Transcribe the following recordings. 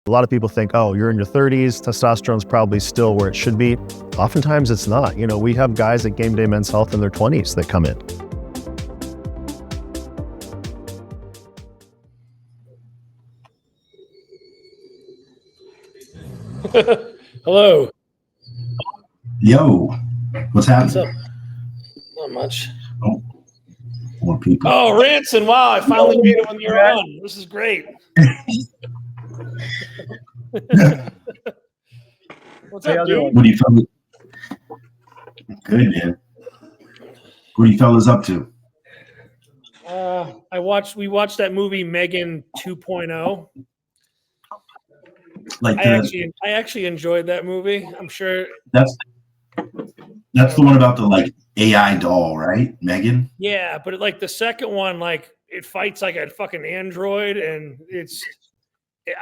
A lot of people think, oh, you're in your 30s, testosterone's probably still where it should be. Oftentimes it's not. We have guys at Game Day Men's Health in their 20s that come in. Hello. Yo, what's happening? What's up? Not much. Oh, more people. Oh, Ranson! Wow, I finally made it when you're on. This is great. What's up, dude? What are you fellas? Good, man. What are you fellas up to? We watched that movie Megan 2.0. Like I actually enjoyed that movie. I'm sure that's the one about the like AI doll, right, Megan? Yeah, but like the second one, like it fights like a fucking android, and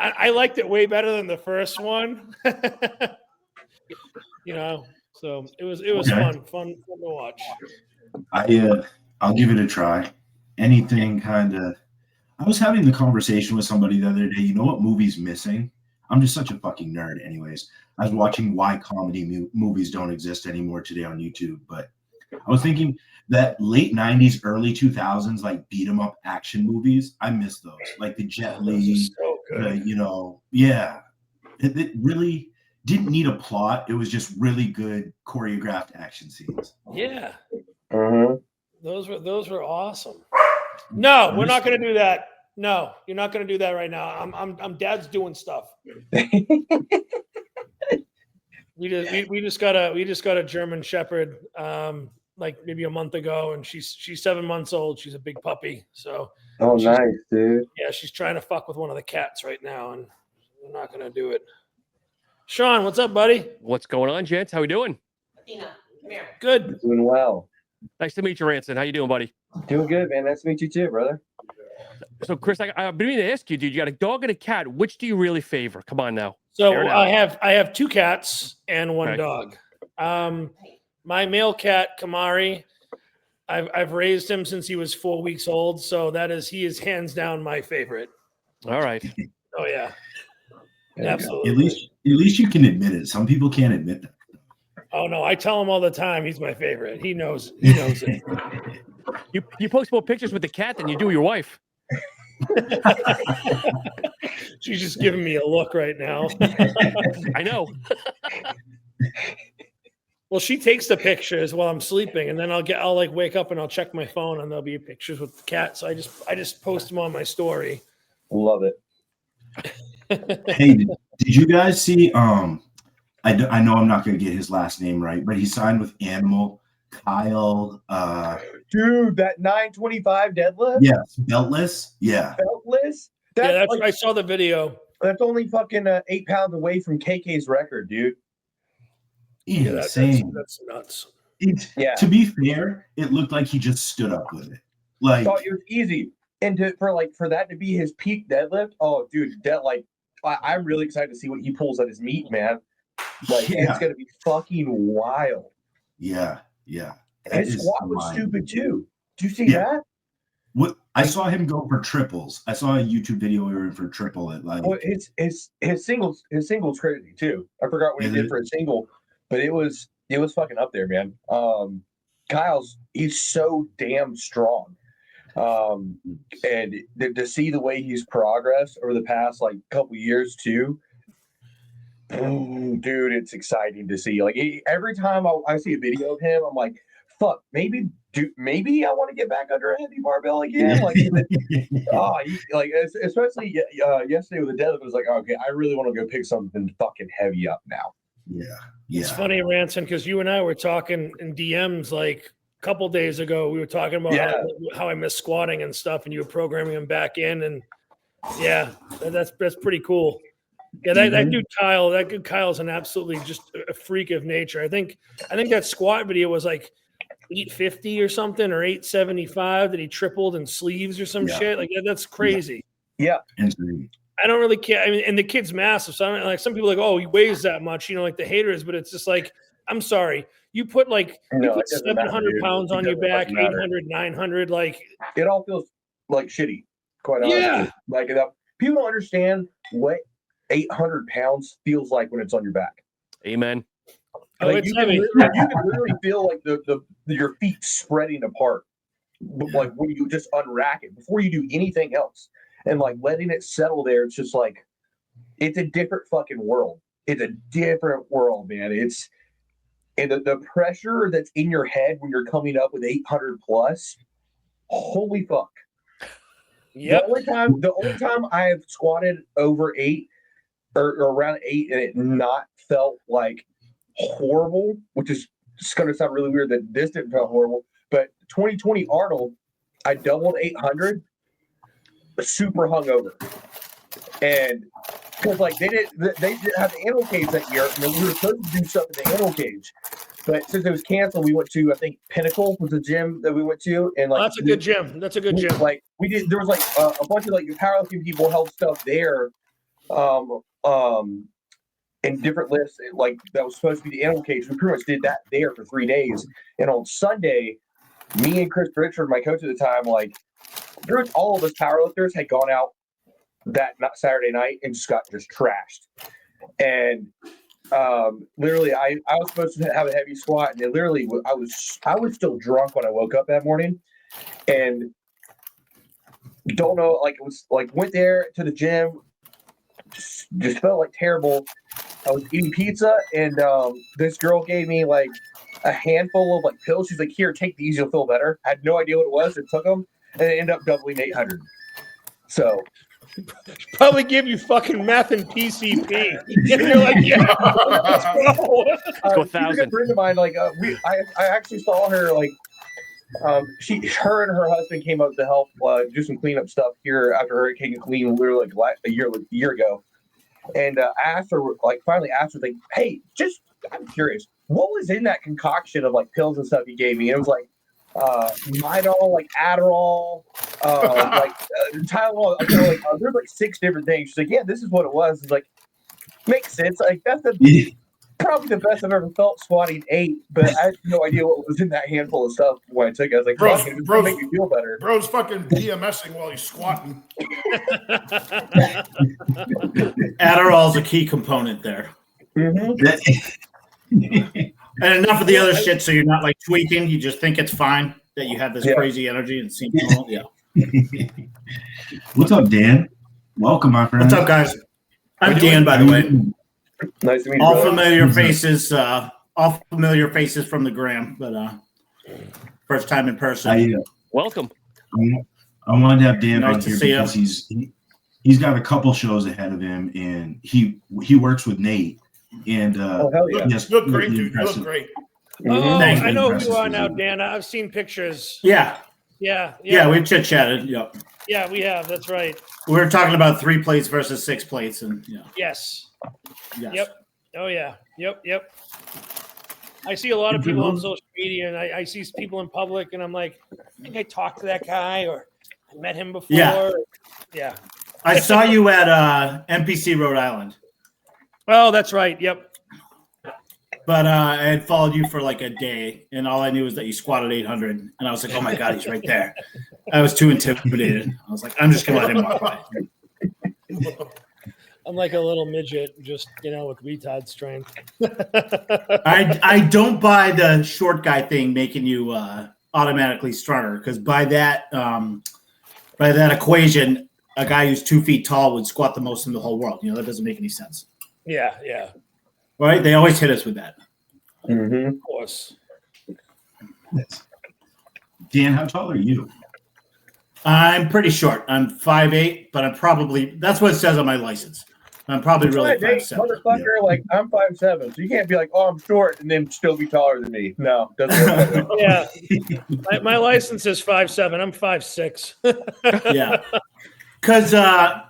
I liked it way better than the first one. So it was Okay. fun to watch. I'll give it a try. Anything kind of. I was having the conversation with somebody the other day. You know what movie's missing? I'm just such a fucking nerd. Anyways, I was watching why comedy movies don't exist anymore today on YouTube, but I was thinking that late 90s, early 2000s, like beat 'em up action movies. I miss those, like the Jet Li, So good. yeah. It really didn't need a plot. It was just really good choreographed action scenes. Yeah. Mm-hmm. Those were awesome. No, we're not going to do that. No, you're not going to do that right now. I'm Dad's doing stuff. We just got a German Shepherd like maybe a month ago, and she's 7 months old. She's a big puppy. So nice, dude. Yeah, she's trying to fuck with one of the cats right now, and we're not going to do it. Sean, what's up, buddy? What's going on, gents? How we doing? Athena, come here. Good. Doing well. Nice to meet you, Ranson. How you doing, buddy? Doing good, man. Nice to meet you too, brother. So, Chris, I've been meaning to ask you, dude. You got a dog and a cat. Which do you really favor? Come on now. So I have 2 cats and 1 Okay. dog. My male cat, Kamari, I've raised him since he was 4 weeks old. So he is hands down my favorite. All right. Oh yeah, There absolutely. At least you can admit it. Some people can't admit that. Oh no, I tell him all the time he's my favorite. He knows it. You post more pictures with the cat than you do your wife. She's just giving me a look right now. I know. Well, she takes the pictures while I'm sleeping, and then I'll like wake up and I'll check my phone, and there'll be pictures with the cat. So I just post them on my story. Love it. Hey, did you guys see? I know I'm not going to get his last name right, but he signed with Animal. Kyle. Dude, that 925 deadlift? Yes, beltless. Yeah. Beltless? I saw the video. That's only fucking 8 pounds away from KK's record, dude. Insane. That's nuts. To be fair, it looked like he just stood up with it. Like, it was easy. And for that to be his peak deadlift, oh, dude, I'm really excited to see what he pulls at his meet, man. Like, it's gonna be fucking wild. Yeah. And his squat was stupid too. Did you see that? What I saw him go for triples. I saw a YouTube video we were in for triple at like. Well, his singles crazy too. I forgot what he did for a single, but it was fucking up there, man. He's so damn strong. And to see the way he's progressed over the past like couple years too. Dude, it's exciting to see. Like every time I see a video of him, I'm like, fuck, maybe I want to get back under a heavy barbell again. Like, especially yesterday with the deadlift, it was like, okay, I really want to go pick something fucking heavy up now. Yeah. It's funny, Ranson, because you and I were talking in DMs like a couple days ago. We were talking about how I miss squatting and stuff, and you were programming him back in, and that's pretty cool. Yeah, that dude Kyle's an absolutely just a freak of nature. I think that squat video was like 850 or something, or 875 that he tripled in sleeves or some shit. Like that's crazy. Yeah. I don't really care. I mean, and the kid's massive. So I don't, like some people are like, oh, he weighs that much, like the haters, but it's just like, I'm sorry. You put 700 pounds on your back, 800, 900, like it all feels like shitty, quite honestly. Yeah. Like people don't understand what 800 pounds feels like when it's on your back. Amen. Oh, Like it's you can heavy. literally feel like your feet spreading apart, like when you just unrack it before you do anything else, and like letting it settle there. It's just like it's a different fucking world. It's a different world, man. And the pressure that's in your head when you're coming up with 800 plus. Holy fuck! Yep. The only time I have squatted over 8 or around 8 and it not felt like horrible, which is going to sound really weird that this didn't feel horrible, but 2020 Arnold, I doubled 800, super hungover, and because like they didn't have the animal cage that year, and we were supposed to do stuff in the animal cage, but since it was canceled, we went to, I think Pinnacle was the gym that we went to, and like That's a good gym. That's a good gym. Like we did, there was like a bunch of like powerlifting people held stuff there, in different lifts, like that was supposed to be the animal cage. We pretty much did that there for 3 days, and on Sunday, me and Chris Richard, my coach at the time, like pretty much all of us powerlifters had gone out that Saturday night and just got trashed. And literally, I was supposed to have a heavy squat, and literally I was still drunk when I woke up that morning, and don't know, like it was like went there to the gym, just felt like terrible. I was eating pizza, and this girl gave me like a handful of like pills. She's like, "Here, take these, you'll feel better." I had no idea what it was. It took them, and it ended up doubling 800. So probably give you fucking meth and PCP. And you're like, yeah, let's go. Let's go 1,000. A friend of mine, like I actually saw her like her and her husband came up to help do some cleanup stuff here after Hurricane Helene, literally like a year ago. And I asked her, finally asked her, like, hey, I'm curious, what was in that concoction of like pills and stuff you gave me? And it was like Midol, like Adderall, Tylenol. There's like 6 different things. She's like, yeah, this is what it was. It's like, makes sense. Like that's probably the best I've ever felt squatting 8, but I had no idea what was in that handful of stuff when I took it. I was like, bro, it's gonna make me feel better. Bro's fucking PMSing while he's squatting. Adderall's a key component there. Mm-hmm. And enough of the other shit, so you're not like tweaking. You just think it's fine that you have this crazy energy and seem normal. Yeah. What's up, Dan? Welcome, my friend. What's up, guys? I'm Dan, by the way. Nice to meet you. All familiar faces. All familiar faces from the gram, but first time in person. Welcome. I wanted to have Dan Nice on to here see because he's got a couple shows ahead of him, and he works with Nate. And hell yeah. You look great, dude. You look great. Oh, Thanks. I know who you are now, Dan. I've seen pictures. Yeah. Yeah, We've chit chatted. Yep. Yeah, we have. That's right. We were talking about 3 plates versus 6 plates, and Yes. yes. Yep. Oh yeah. Yep. I see a lot of people on social media, and I see people in public, and I'm like, I think I talked to that guy, or I met him before. Yeah. I saw you at NPC Rhode Island. Oh, that's right. Yep. But I had followed you for like a day, and all I knew was that you squatted 800, and I was like, "Oh my god, he's right there!" I was too intimidated. I was like, "I'm just gonna let him walk by." I'm like a little midget, just with retard strength. I don't buy the short guy thing making you automatically stronger, because by that equation, a guy who's 2 feet tall would squat the most in the whole world. That doesn't make any sense. Yeah. Right? They always hit us with that. Mm-hmm. Of course. Dan, how tall are you? I'm pretty short. I'm 5'8", but that's what it says on my license. I'm probably really 5'7". Motherfucker, like I'm 5'7", so you can't be like, oh, I'm short, and then still be taller than me. No, doesn't work that way. Yeah. My license is 5'7". I'm 5'6". Yeah. Because,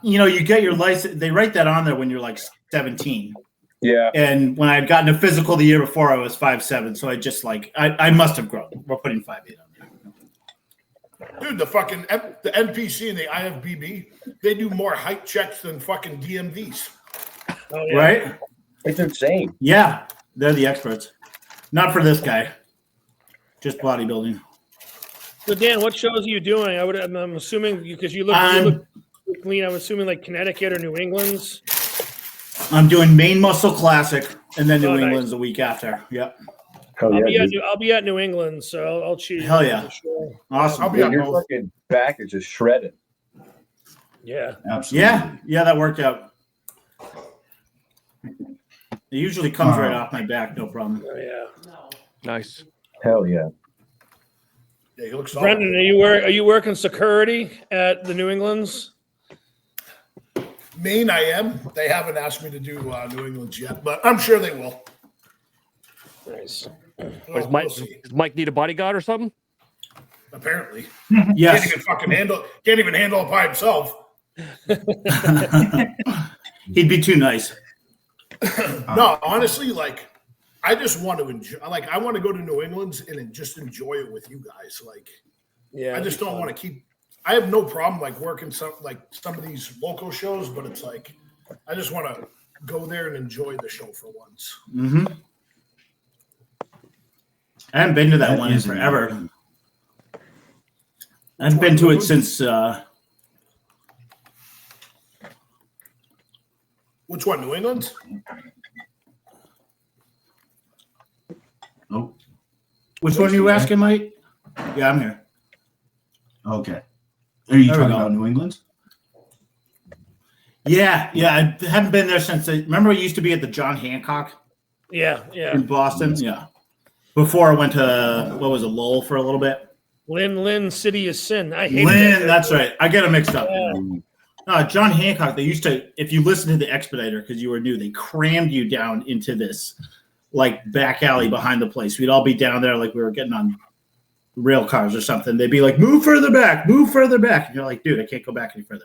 you get your license. They write that on there when you're like 17. Yeah. And when I had gotten a physical the year before, I was 5'7". So I just I must have grown. We're putting 5'8" on there. Dude, the NPC and the IFBB, they do more height checks than fucking DMVs. Oh, yeah. Right? It's insane. Yeah. They're the experts. Not for this guy. Just bodybuilding. So Dan, what shows are you doing? I'm assuming because you look clean. I'm assuming like Connecticut or New England's. I'm doing Main Muscle Classic, and then New nice. England's the week after. Yep. Hell yeah, I'll be at New England, so I'll cheat. Hell yeah. For sure. Awesome. I'll be on your both. fucking back is just shredded. Yeah. Absolutely. Yeah, that worked out. It usually comes right off my back, no problem. Oh, yeah. Nice. Hell yeah. Yeah, he looks solid. Brendan, are you working security at the New England's? Maine, I am. They haven't asked me to do New England's yet, but I'm sure they will. Nice. Does We'll see. Mike need a bodyguard or something? Apparently, Yes. Can't even handle it by himself. He'd be too nice. No, honestly, like I just want to enjoy. Like I want to go to New England's and just enjoy it with you guys. Like, Yeah. I just don't want to keep. I have no problem like working some of these local shows, but it's like I just want to go there and enjoy the show for once. Mm-hmm. I haven't been to that one in is forever. I haven't been to it since Which one, New England? Oh, which one are you asking, Mike? Yeah, I'm here. okay. Are you There we talking go. about New England? Yeah, I haven't been there since. Remember, I used to be at the John Hancock Yeah. in Boston. Yeah, before I went to what was it, Lowell for a little bit. Lynn, City of Sin. I hate Lynn, that's right. I get them mixed up. Yeah. John Hancock. They used to, if you listen to the Expediter because you were new, they crammed you down into this like back alley behind the place. We'd all be down there like we were getting on rail cars or something. They'd be like, "Move further back, move further back." And you're like, "Dude, I can't go back any further."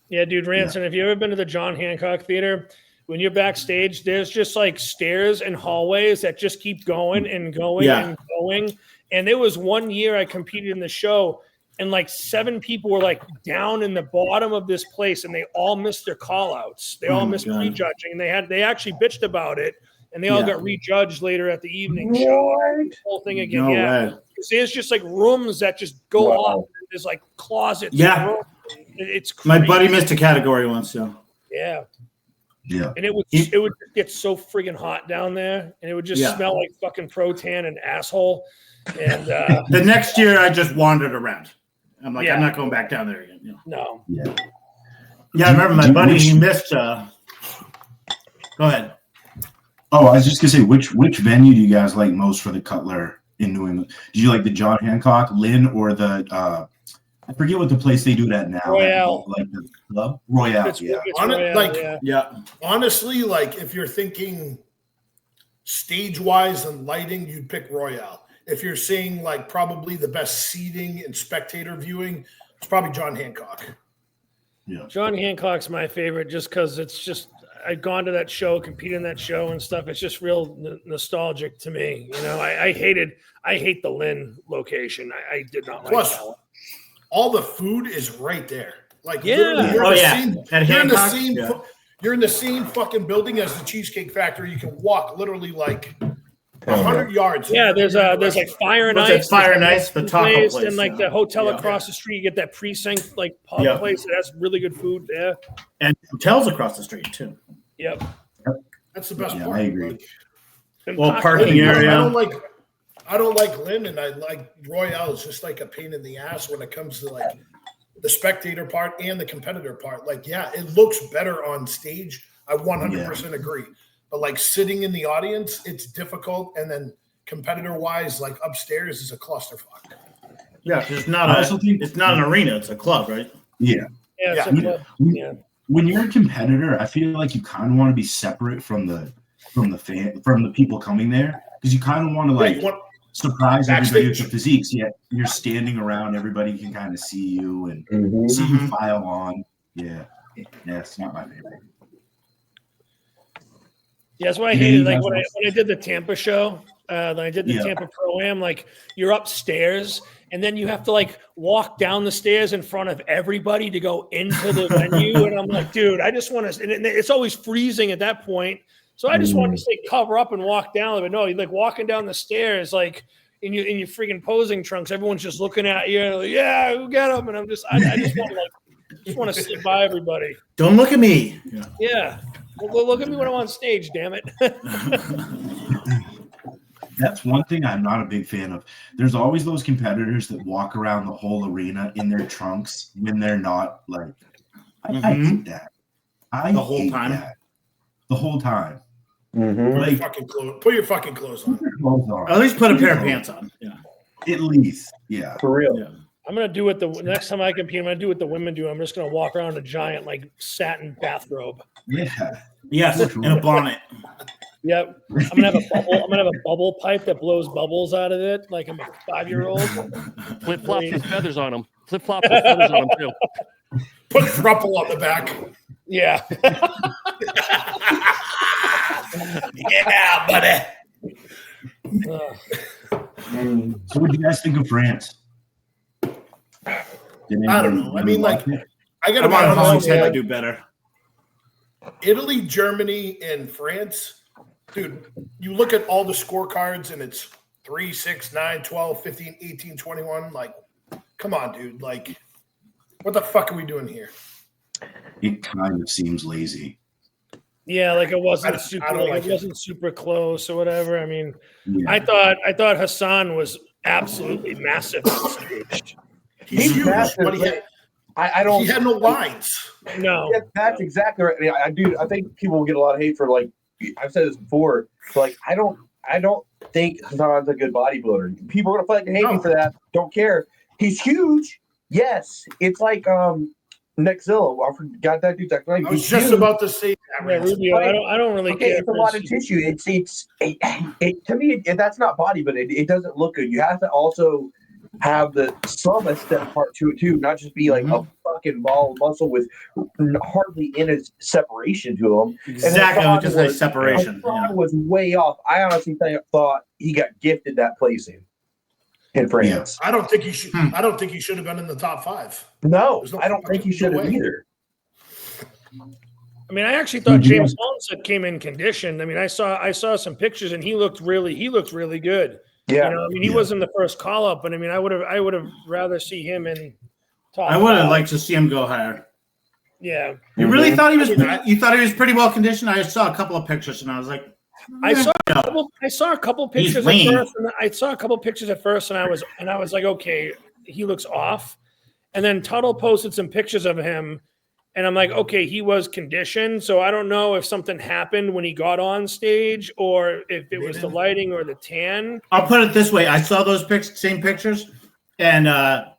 Yeah, dude, Ranson, have you ever been to the John Hancock Theater? When you're backstage, there's just like stairs and hallways that just keep going and going and going. And there was one year I competed in the show, and like 7 people were like down in the bottom of this place, and they all missed their call outs. They all missed prejudging, and they actually bitched about it, and they all got rejudged later at the evening show. The whole thing again. No yeah. way. There's just like rooms that just go off. There's like closets. Yeah. and it's My crazy. buddy missed a category once, so. Yeah. Yeah. And it would get so friggin' hot down there, and it would just smell like fucking protan and asshole. And the next year, I just wandered around. I'm like, I'm not going back down there again. You know? no. Yeah. Yeah, I remember my buddy. He missed. Go ahead. Oh, I was just gonna say, which venue do you guys like most for the Cutler in New England? Do you like the John Hancock, Lynn, or the I forget what the place they do that now. Royale. Like the club? Royale, It's yeah. Royale, Honestly, like if you're thinking stage wise and lighting, you'd pick Royale. If you're seeing like probably the best seating and spectator viewing, it's probably John Hancock. Yeah. John Hancock's my favorite just because it's just I've gone to that show, competed in that show and stuff. It's just real nostalgic to me. You know, I hate the Lynn location. I did not like Plus, that one. all the food is right there. Like Yeah. literally, you're in the same fucking building as the Cheesecake Factory. You can walk literally like 100 yards. Yeah, there's like Fire and What's it, Ice. Fire there's and that Ice, the Mexican taco place, and like yeah. the hotel Yeah. across the street. You get that precinct like pub Yeah. place that has really good food there. And hotels across the street too. Yep. That's the best Yeah, part. I agree. Like, And Well, Taco parking Bell. area. I don't like Lynn, and I like Royale. Is just like a pain in the ass when it comes to like the spectator part and the competitor part. Like, yeah, it looks better on stage. I 100% agree. But like sitting in the audience, it's difficult. And then competitor wise, like upstairs is a clusterfuck. Yeah, 'cause it's not. I also think it's not an arena; it's a club, right? Yeah. Yeah, it's Yeah. a club. Yeah. When you're a competitor, I feel like you kind of want to be separate from the people coming there, because you kind of want to like you want surprise everybody with backstage. the physiques. Yeah, you're standing around, everybody can kind of see you and Mm-hmm. see you file on. Yeah, it's not my favorite. Yeah, that's what I Yeah, hated. you Like guys when were- I did the Tampa show, when I did the Tampa Pro-Am, like you're upstairs and then you have to like walk down the stairs in front of everybody to go into the venue. And I'm like, dude, I just want to, and it's always freezing at that point. So I just wanted to say cover up and walk down. But no, you're like walking down the stairs, like in your freaking posing trunks. Everyone's just looking at you. Like, yeah, go get them. And I'm just, I just want to sit by everybody. Don't look at me. Yeah. Well, look at me when I'm on stage, damn it. That's one thing I'm not a big fan of. There's always those competitors that walk around the whole arena in their trunks when they're not like. I hate that. The whole time. The whole time. Mm-hmm. Put your fucking clothes on. At least put a pair of pants on. Yeah. At least, yeah. For real. Yeah. I'm gonna do what the next time I compete. I'm gonna do what the women do. I'm just gonna walk around in a giant like satin bathrobe. Yeah. Yes, and a bonnet. Yep. I'm gonna have a bubble pipe that blows bubbles out of it, like I'm a 5-year-old. Flip flops with feathers on them. Flip flops with feathers on them too. Put thruple on the back. Yeah. Yeah, buddy. So what do you guys think of France? I don't know. I mean, like, I got to be Hollingshead honest. to Like, do better. Italy, Germany, and France, dude, you look at all the scorecards and it's 3, 6, 9, 12, 15, 18, 21. Like, come on, dude. Like, what the fuck are we doing here? It kind of seems lazy. Yeah, like it wasn't I super. don't Like like it wasn't super close or whatever. I mean, Yeah. I thought Hassan was absolutely massive on stage. He's huge, massive, but I don't. he had no lines. No, That's exactly right. I think people will get a lot of hate for, like, I've said this before. But, like, I don't think Hassan's a good bodybuilder. People are gonna fucking hate me for that. Don't care. He's huge. Yes, it's like Nexzilla. I forgot that dude's name. I was just about to say that. yeah, Rubio. I don't really Okay, care. it's a lot of tissue. It to me, that's not body, but it doesn't look good. You have to also have some aesthetic part to it too, not just be like a fucking ball of muscle with hardly any separation to him. Exactly, just like separation. Hassan was way off. I honestly thought he got gifted that placing in France. I don't think he should. I don't think he should have been in the top 5. No, I don't think he should have way. either. I mean, I actually thought James Holmstead came in conditioned. I mean, I saw some pictures and he looked really good. Yeah, You know, I mean, he wasn't the first call up, but I mean, I would have rather see him in top. I would have 5. liked to see him go higher. Yeah, You really thought he was? You thought he was pretty well conditioned? I saw a couple of pictures and I was like, I saw a couple pictures at lean. first, and I saw a couple pictures at first, and I was like, okay, he looks off. And then Tuttle posted some pictures of him, and I'm like, okay, he was conditioned. So I don't know if something happened when he got on stage, or if it was the lighting or the tan. I'll put it this way: I saw those same pictures, and I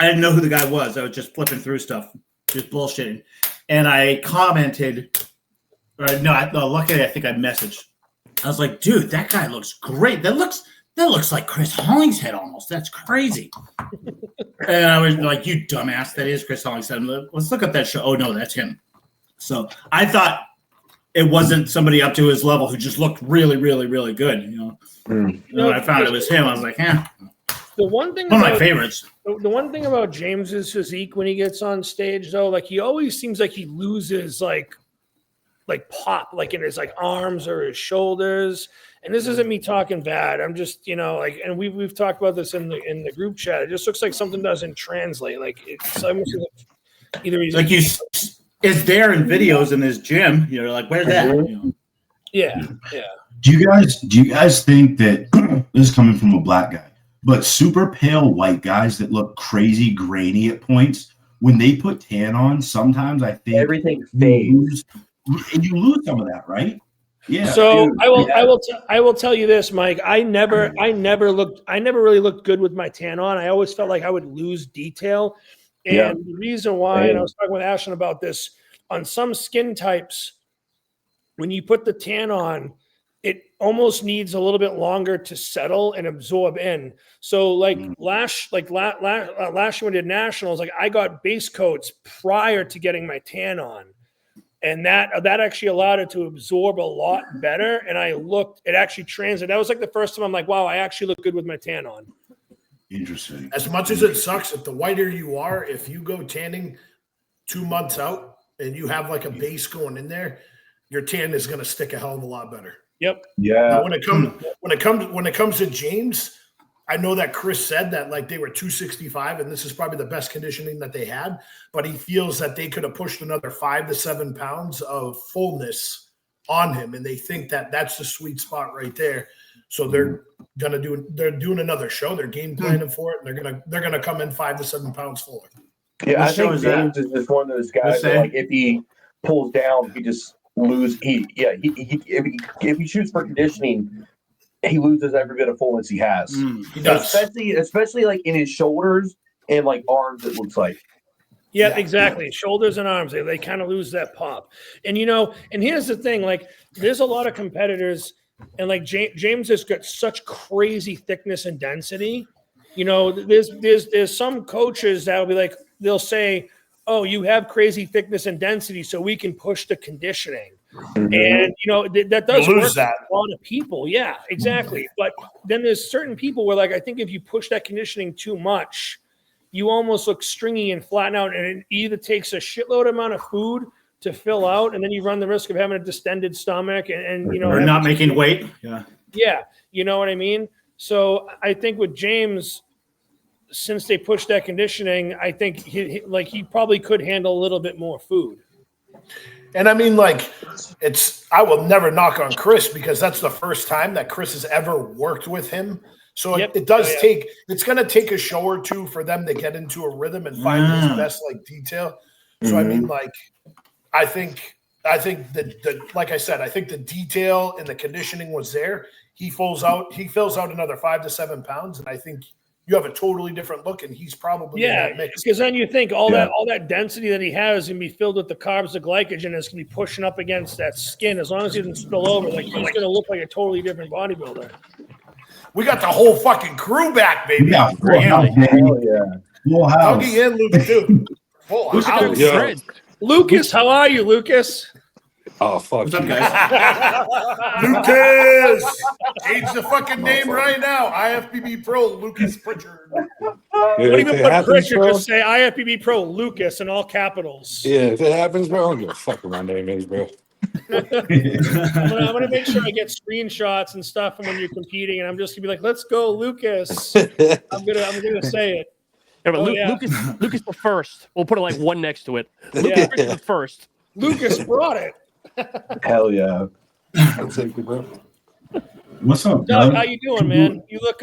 didn't know who the guy was. I was just flipping through stuff, just bullshitting, and I commented. Luckily, I think I messaged. I was like, dude, that guy looks great. That looks like Chris Hollingshead almost. That's crazy. And I was like, you dumbass, that is Chris Hollingshead. Let's look at that show. Oh, no, that's him. So I thought it wasn't somebody up to his level who just looked really, really, really good. You know, when I found it was him, I was like, The one thing one of my favorites. The one thing about James's physique when he gets on stage, though, like he always seems like he loses like pop, like in his like arms or his shoulders. And this isn't me talking bad. I'm just, you know, like, and we've talked about this in the group chat. It just looks like something doesn't translate. Like it's almost like either he's like is there in videos in his gym. You're like, where's that? You know? Yeah. Do you guys think that this is coming from a black guy, but super pale white guys that look crazy grainy at points, when they put tan on, sometimes I think everything fades. You lose some of that, right? Yeah. So dude, I will tell you this, Mike. I never really looked good with my tan on. I always felt like I would lose detail. And the reason why, and I was talking with Ashton about this, on some skin types, when you put the tan on, it almost needs a little bit longer to settle and absorb in. So last year when we did nationals, like I got base coats prior to getting my tan on. And that actually allowed it to absorb a lot better. And it actually translated. That was like the first time I'm like, wow, I actually look good with my tan on. Interesting. As much as it sucks, if the whiter you are, if you go tanning 2 months out and you have like a base going in there, your tan is going to stick a hell of a lot better. Yep. Yeah. Now, when it comes to James, I know that Chris said that like they were 265 and this is probably the best conditioning that they had, but he feels that they could have pushed another 5 to 7 pounds of fullness on him, and they think that that's the sweet spot right there. So they're doing another show. They're game planning for it, and they're gonna come in 5 to 7 pounds fuller. Yeah, What I show think is that? James is just one of those guys that, like, if he pulls down, he just lose. If he shoots for conditioning, he loses every bit of fullness he has. He does, especially like in his shoulders and like arms. It looks like. Yeah, exactly. Shoulders and arms, they kind of lose that pop. And and here's the thing: like, there's a lot of competitors, and like James has got such crazy thickness and density. There's some coaches that will be like, they'll say, "Oh, you have crazy thickness and density, so we can push the conditioning." And that does work for a lot of people. Yeah, exactly. But then there's certain people where, like, I think if you push that conditioning too much, you almost look stringy and flatten out, and it either takes a shitload amount of food to fill out, and then you run the risk of having a distended stomach and or not making weight. Yeah, you know what I mean? So I think with James, since they pushed that conditioning, I think he probably could handle a little bit more food. And I mean, like, I will never knock on Chris, because that's the first time that Chris has ever worked with him. So it does it's going to take a show or two for them to get into a rhythm and find his best, like, detail. So, I mean, like, I think that like I said, I think the detail and the conditioning was there. He fills out another 5 to 7 pounds. And I think you have a totally different look, and he's probably in that mix. Because then you think all that density that he has is going to be filled with the carbs, the glycogen, is going to be pushing up against that skin. As long as he doesn't spill over, like, he's going to look like a totally different bodybuilder. We got the whole fucking crew back, baby. Yeah, full house, full house. Dougie and Luke too. Full house. Yeah. Lucas, how are you, Lucas? Oh, fuck. What's up, you. guys? Lucas! Change the fucking name right now. IFBB Pro Lucas Pritchard. Yeah, Don't if even it put happens, Pritchard, bro, just say IFBB Pro Lucas in all capitals. yeah, if it happens, bro, I don't give a fuck what my name is, bro. I'm gonna make sure I get screenshots and stuff from when you're competing, and I'm just gonna be like, "Let's go, Lucas." I'm gonna say it. Yeah, but Lucas the first. We'll put it like one next to it. Lucas the first. Lucas brought it. Hell yeah. Thank you, bro. What's up, Doug? Doug? How you doing, man? You look.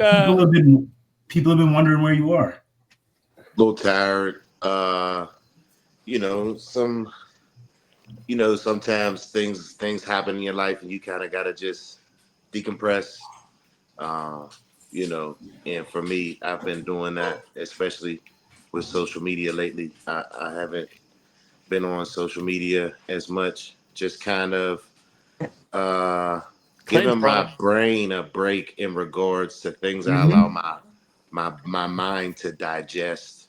People have been wondering where you are. A little tired. Sometimes things happen in your life, and you kind of gotta just decompress. And for me, I've been doing that, especially with social media lately. I haven't been on social media as much. Just kind of giving my brain a break in regards to things I allow my mind to digest.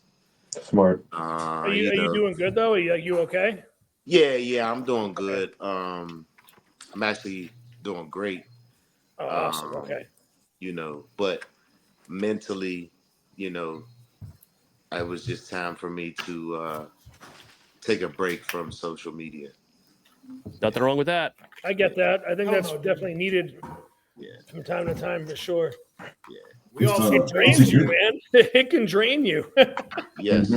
Smart. Are you doing good though? Are you okay? Yeah, I'm doing good. I'm actually doing great. Oh, awesome. Okay. But mentally, it was just time for me to take a break from social media. Nothing wrong with that. I get that. I think that's definitely needed from time to time, for sure. Yeah. We also It drains you, man. It can drain you. Yes.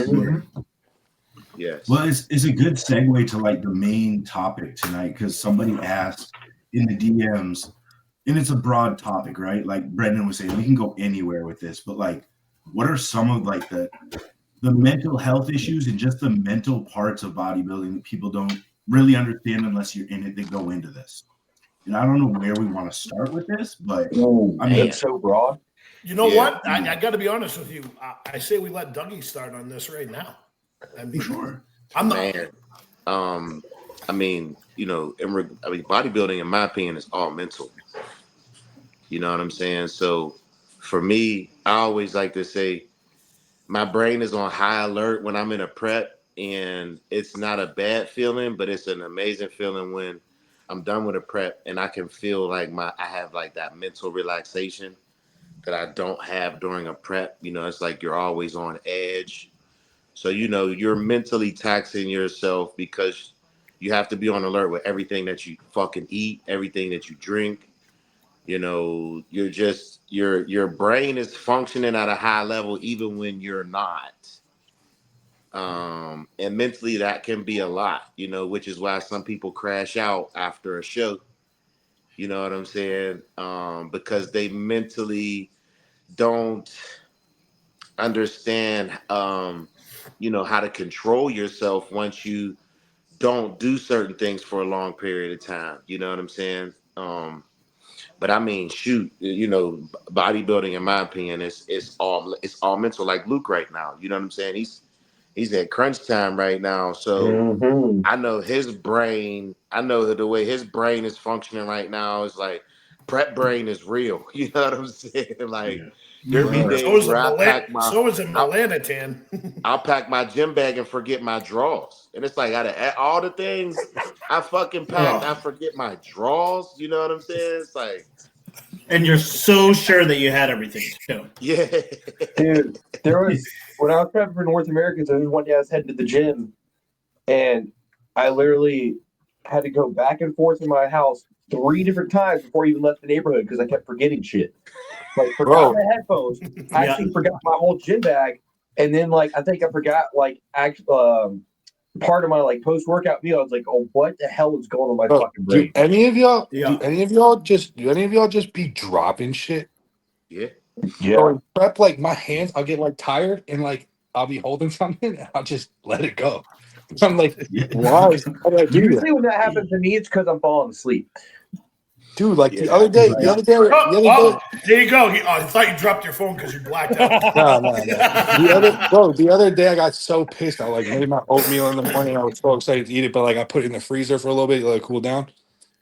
Yes. Well, it's a good segue to, like, the main topic tonight, because somebody asked in the DMs, and it's a broad topic, right? Like Brendan was saying, we can go anywhere with this, but, like, what are some of, like, the mental health issues and just the mental parts of bodybuilding that people don't really understand unless you're in it to go into this? And I don't know where we want to start with this, but I mean, it's so broad. You know what? I got to be honest with you. I say we let Dougie start on this right now. I mean, sure. I'm not. Bodybuilding, in my opinion, is all mental. You know what I'm saying? So for me, I always like to say my brain is on high alert when I'm in a prep, and it's not a bad feeling, but it's an amazing feeling when I'm done with a prep and I can feel like I have like that mental relaxation that I don't have during a prep. It's like you're always on edge. So, you're mentally taxing yourself because you have to be on alert with everything that you fucking eat, everything that you drink. Your brain is functioning at a high level even when you're not. And mentally that can be a lot, which is why some people crash out after a show You know what I'm saying? Because they mentally don't understand, you know, how to control yourself once you don't do certain things for a long period of time. You know what I'm saying? But I mean, shoot, you know, bodybuilding, in my opinion, it's all mental. Like Luke right now, you know what I'm saying? He's at crunch time right now, so I know his brain. I know the way his brain is functioning right now is like prep brain is real. You know what I'm saying? Like there be days where I pack my so is a melanotan. I'll pack my gym bag and forget my drawers, and it's like out of all the things I fucking packed, I forget my drawers. You know what I'm saying? It's like. And you're so sure that you had everything too. Yeah. Dude, there was when I was prepping for North Americans, there was one day I was heading to the gym and I literally had to go back and forth in my house 3 different times before I even left the neighborhood because I kept forgetting shit. Like forgot my headphones. I actually forgot my whole gym bag. And then like I think I forgot like part of my like post-workout meal. I was like, oh, what the hell is going on my fucking brain? Do any of y'all just be dropping shit? Yeah. So in prep, like my hands, I'll get like tired and like I'll be holding something and I'll just let it go. I'm like, why? How do I do Usually that? when that happens to me, it's because I'm falling asleep. Dude, like the other day, there you go. I thought you dropped your phone because you blacked out. No. The other day I got so pissed. I like made my oatmeal in the morning. I was so excited to eat it, but like I put it in the freezer for a little bit, let it cool down.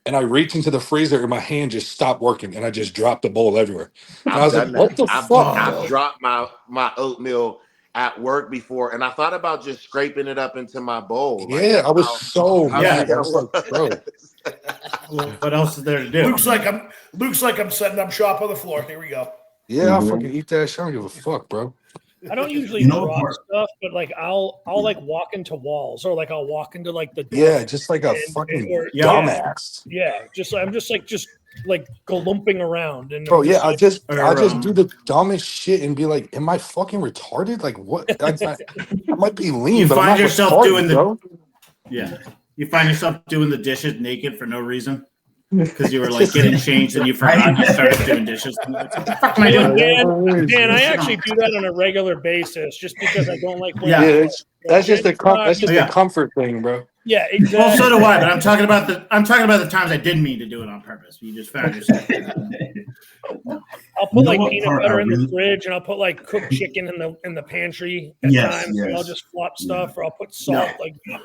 And I reached into the freezer and my hand just stopped working and I just dropped the bowl everywhere. And I was like, what the fuck? I've dropped my oatmeal at work before and I thought about just scraping it up into my bowl. Yeah, like, I was so mad. I was like, bro. What else is there to do? Luke's like I'm setting up shop on the floor. Here we go. Yeah, I'll fucking eat that shit. I don't give a fuck, bro. I don't usually drop stuff, but like I'll like walk into walls or like I'll walk into like the door. Yeah, just like a fucking dumbass. Yeah, I'm just like galumping around and bro. Yeah, I just do the dumbest shit and be like, am I fucking retarded? Like what? I might be lean, you but find I'm not yourself retarded, doing bro. You find yourself doing the dishes naked for no reason. Because you were like getting changed and you forgot you started doing dishes. What the fuck am I doing? Dan, I actually do that on a regular basis just because I don't like. That's just a comfort thing, bro. Yeah, exactly. Well, so do I, but I'm talking about the times I didn't mean to do it on purpose. You just found yourself. I'll put like peanut butter in the fridge, and I'll put like cooked chicken in the pantry at times. And I'll just flop stuff, or I'll put salt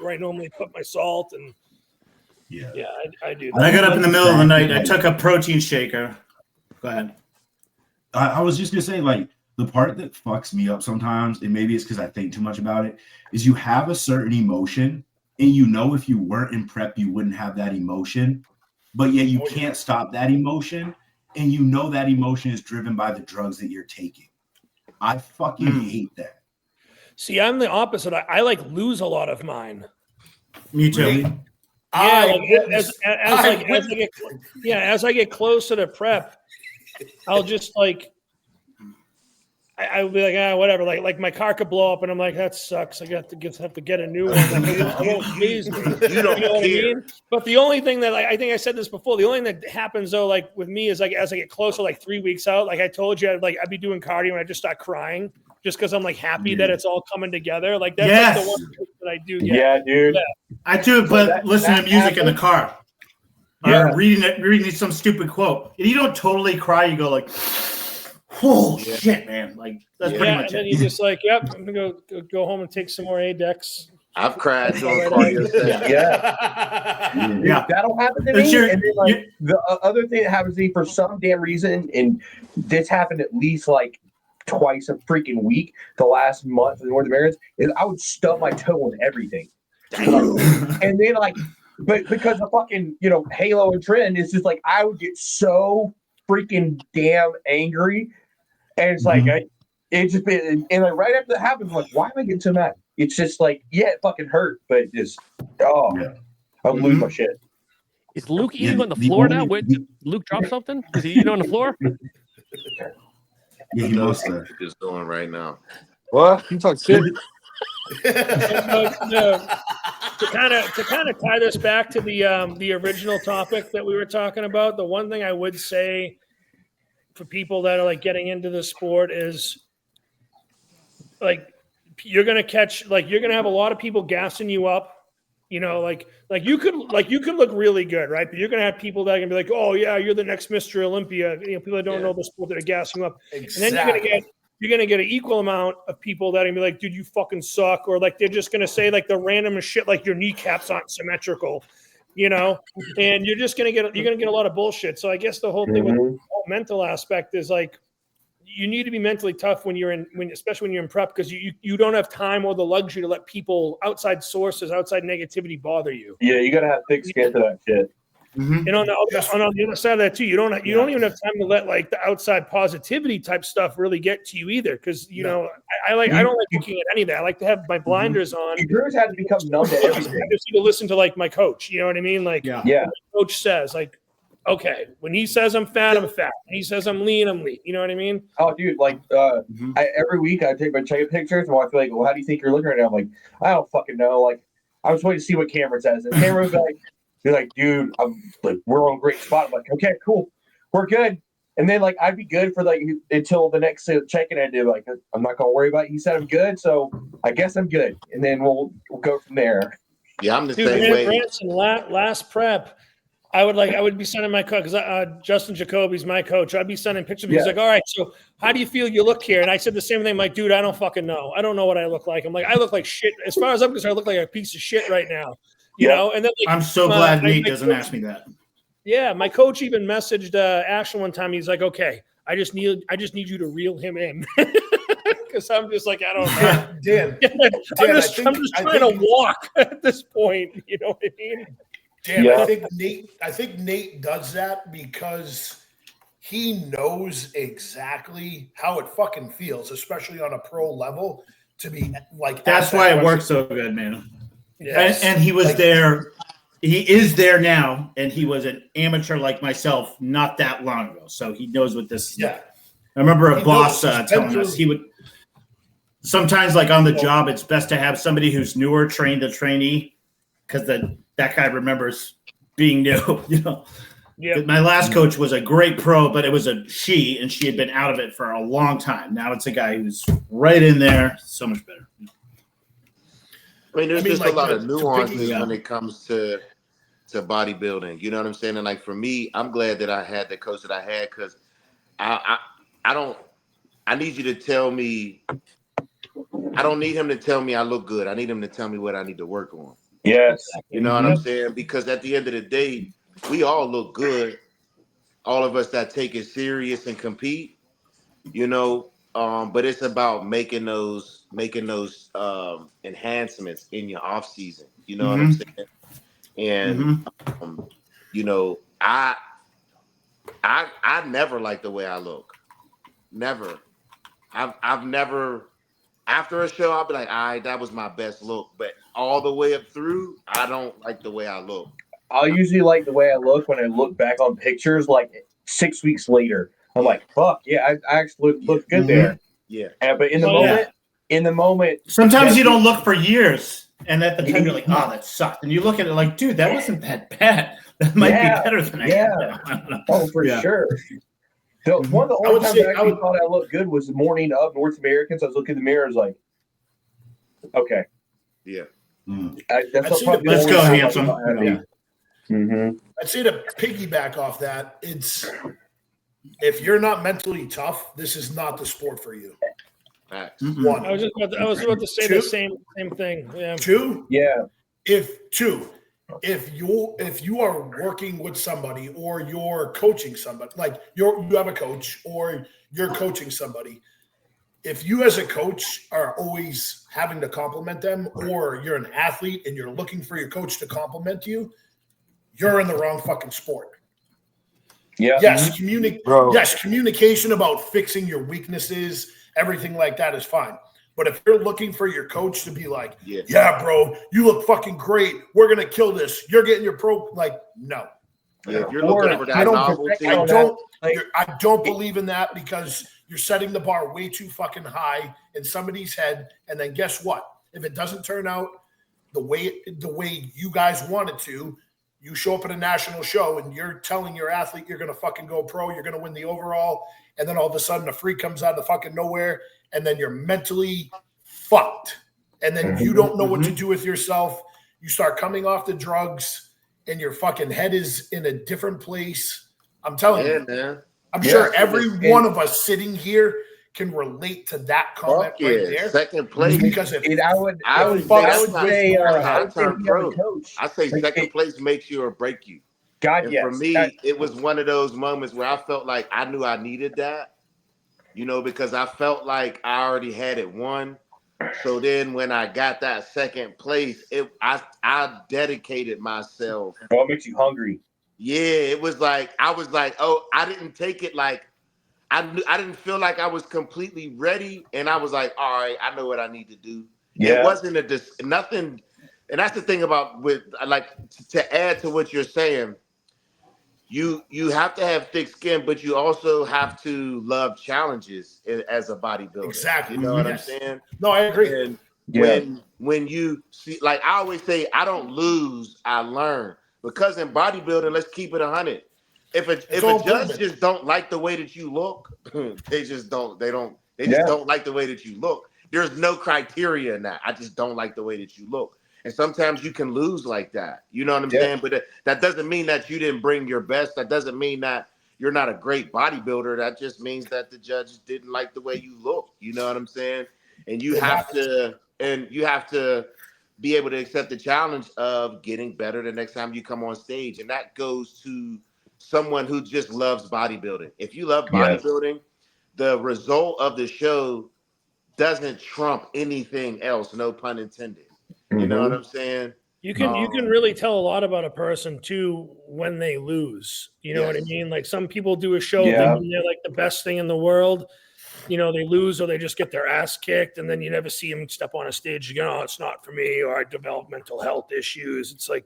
where I normally put my salt and. Yeah, I do that. When I got up in the middle of the night, I took a protein shaker. Go ahead. I was just gonna say, like, the part that fucks me up sometimes, and maybe it's because I think too much about it, is you have a certain emotion, and you know if you weren't in prep, you wouldn't have that emotion, but yet you can't stop that emotion, and you know that emotion is driven by the drugs that you're taking. I fucking hate that. See, I'm the opposite. I like lose a lot of mine. Me too. Really? Yeah, as I get closer to prep, I'll just like I'll be like, whatever. Like my car could blow up, and I'm like, that sucks. I have to get a new one. Like, it won't please me. You know what I mean? But the only thing that I think I said this before. The only thing that happens though, like with me, is like as I get closer, like 3 weeks out, like I told you, I'd be doing cardio and I just start crying. Just because I'm like happy that it's all coming together, like that's like the one thing that I do. Yeah, dude. Yeah. I do, but listen to music in the car. Or reading some stupid quote. And you don't totally cry. You go like, "Oh shit, man!" Like that's pretty much and then it. you just like, yep, I'm gonna go home and take some more Adex. I've cried doing cardio sessions. Yeah, that'll happen to me. And then like the other thing that happens to me for some damn reason, and this happened at least like twice a freaking week the last month in North America, is I would stub my toe on everything. And then like, but because of fucking, Halo and Trend, it's just like I would get so freaking damn angry. And it's like, it just been, and like right after that happens, I'm like, why am I getting so mad? It's just like, it fucking hurt, but it just, I lose my shit. Is Luke eating on the floor now? Did Luke drop something? Is he eating on the floor? Yeah, he knows that. Is doing right now. What? You talk shit? So to kind of tie this back to the original topic that we were talking about, the one thing I would say for people that are like getting into the sport is like you're gonna have a lot of people gassing you up. You know, like you could look really good, right? But you're gonna have people that are gonna be like, "Oh yeah, you're the next Mr. Olympia." You know, people that don't know the sport that are gassing you up, Exactly. and then you're gonna get an equal amount of people that are gonna be like, "Dude, you fucking suck," or like they're just gonna say like the random shit, like your kneecaps aren't symmetrical, you know, and you're gonna get a lot of bullshit. So I guess the whole thing with the whole mental aspect is like, you need to be mentally tough especially when you're in prep, because you don't have time or the luxury to let people, outside sources, outside negativity bother you. Yeah, you gotta have thick skin for that shit. And on the other side of that too, you don't even have time to let like the outside positivity type stuff really get to you either, because I don't like looking at any of that. I like to have my blinders on. Drews had to become numb to everything. I just need to listen to like my coach. You know what I mean? Like, yeah. My coach says like, okay, when he says I'm fat, I'm fat. When he says I'm lean, I'm lean. You know what I mean? Oh, dude, like every week I take my check pictures and I feel like, well, how do you think you're looking right now? I'm like, I don't fucking know. Like, I was waiting to see what Cameron says, and Cameron was like, "You're like, dude, I'm like, we're on a great spot." I'm like, okay, cool, we're good. And then like I'd be good for like until the next check-in. I do like, I'm not gonna worry about it. He said I'm good, so I guess I'm good, and then we'll go from there. Yeah, I'm the same way. Ranson, last prep, I would be sending my coach, because Justin Jacoby's my coach. I'd be sending pictures. He's like, "All right, so how do you feel you look here?" And I said the same thing. I'm like, "Dude, I don't fucking know. I don't know what I look like." I'm like, "I look like shit. As far as I'm concerned, I look like a piece of shit right now." You know. And then I'm so glad Nate doesn't ask me that. Yeah, my coach even messaged Ashton one time. He's like, "Okay, I just need you to reel him in," because I'm just like, I don't know. Dan, I'm just trying to walk at this point. You know what I mean? Dan, I think Nate does that because he knows exactly how it fucking feels, especially on a pro level, to be like. That's why it works so good, man. Yes. And he was there. He is there now, and he was an amateur like myself not that long ago, so he knows what this is. Yeah. I remember a boss telling us he would sometimes, like on the job, it's best to have somebody who's newer train the trainee, because that guy remembers being new. You know. Yeah. My last coach was a great pro, but it was and she had been out of it for a long time. Now it's a guy who's right in there, so much better. I mean, there's just a lot of nuances when it comes to bodybuilding. You know what I'm saying? And like for me, I'm glad that I had the coach that I had, because I need you to tell me. I don't need him to tell me I look good. I need him to tell me what I need to work on. Yes. You know what I'm saying? Because at the end of the day, we all look good. All of us that take it serious and compete, you know. But it's about making those enhancements in your off season. You know what I'm saying? And you know, I never liked the way I look. Never. I've never. After a show, I'll be like, all right, that was my best look. But all the way up through, I don't like the way I look. I usually like the way I look when I look back on pictures like 6 weeks later. I'm like, fuck, yeah, I actually look good there. Yeah. But in the moment. Sometimes you don't look for years. And at the time, you're like, oh, that sucked. And you look at it like, dude, that wasn't that bad. That might be better than I am. Oh, for sure. So one of the only times I thought I looked good was the morning of North Americans. I was looking in the mirror. I was like, okay. Yeah. Let's go, handsome. I'd say to piggyback off that, it's if you're not mentally tough, this is not the sport for you. One. I was about to say the same thing. Yeah. Two. Yeah. If you are working with somebody or you're coaching somebody, like you have a coach or you're coaching somebody, if you as a coach are always having to compliment them, or you're an athlete and you're looking for your coach to compliment you, you're in the wrong fucking sport. Yeah. Yes, communication about fixing your weaknesses, everything like that is fine. But if you're looking for your coach to be like, yeah, bro, you look fucking great. We're going to kill this. You're getting your pro. Like, no. Yeah, if you're looking for that novelty. I don't believe in that, because you're setting the bar way too fucking high in somebody's head. And then guess what? If it doesn't turn out, the way you guys wanted to. You show up at a national show and you're telling your athlete you're going to fucking go pro, you're going to win the overall, and then all of a sudden a freak comes out of fucking nowhere, and then you're mentally fucked. And then you don't know what to do with yourself. You start coming off the drugs, and your fucking head is in a different place. I'm telling you, man. I'm sure every one of us sitting here can relate to that comment right there. Second place. Because I would say second place makes you or break you. God, and for me, it was one of those moments where I felt like I knew I needed that, because I felt like I already had it won. So then when I got that second place, I dedicated myself. What makes you hungry? Yeah, it was like, I was like, oh, I didn't take it like, I didn't feel like I was completely ready. And I was like, all right, I know what I need to do. Yeah. It wasn't nothing. And that's the thing about to add to what you're saying, you have to have thick skin, but you also have to love challenges as a bodybuilder. Exactly. You know what I'm saying? No, I agree. And when you see, like I always say, I don't lose, I learn. Because in bodybuilding, let's keep it 100. If a judge just don't like the way that you look, they just don't like the way that you look. There's no criteria in that. I just don't like the way that you look. And sometimes you can lose like that. You know what I'm saying? But that doesn't mean that you didn't bring your best. That doesn't mean that you're not a great bodybuilder. That just means that the judges didn't like the way you look. You know what I'm saying? And you have to be able to accept the challenge of getting better the next time you come on stage. And that goes to someone who just loves bodybuilding. If you love bodybuilding, the result of the show doesn't trump anything else, no pun intended. You know what I'm saying? You can really tell a lot about a person too when they lose. You know what I mean? Like some people do a show thinking they're like the best thing in the world. They lose or they just get their ass kicked, and then you never see them step on a stage again. Oh, it's not for me, or I develop mental health issues. It's like,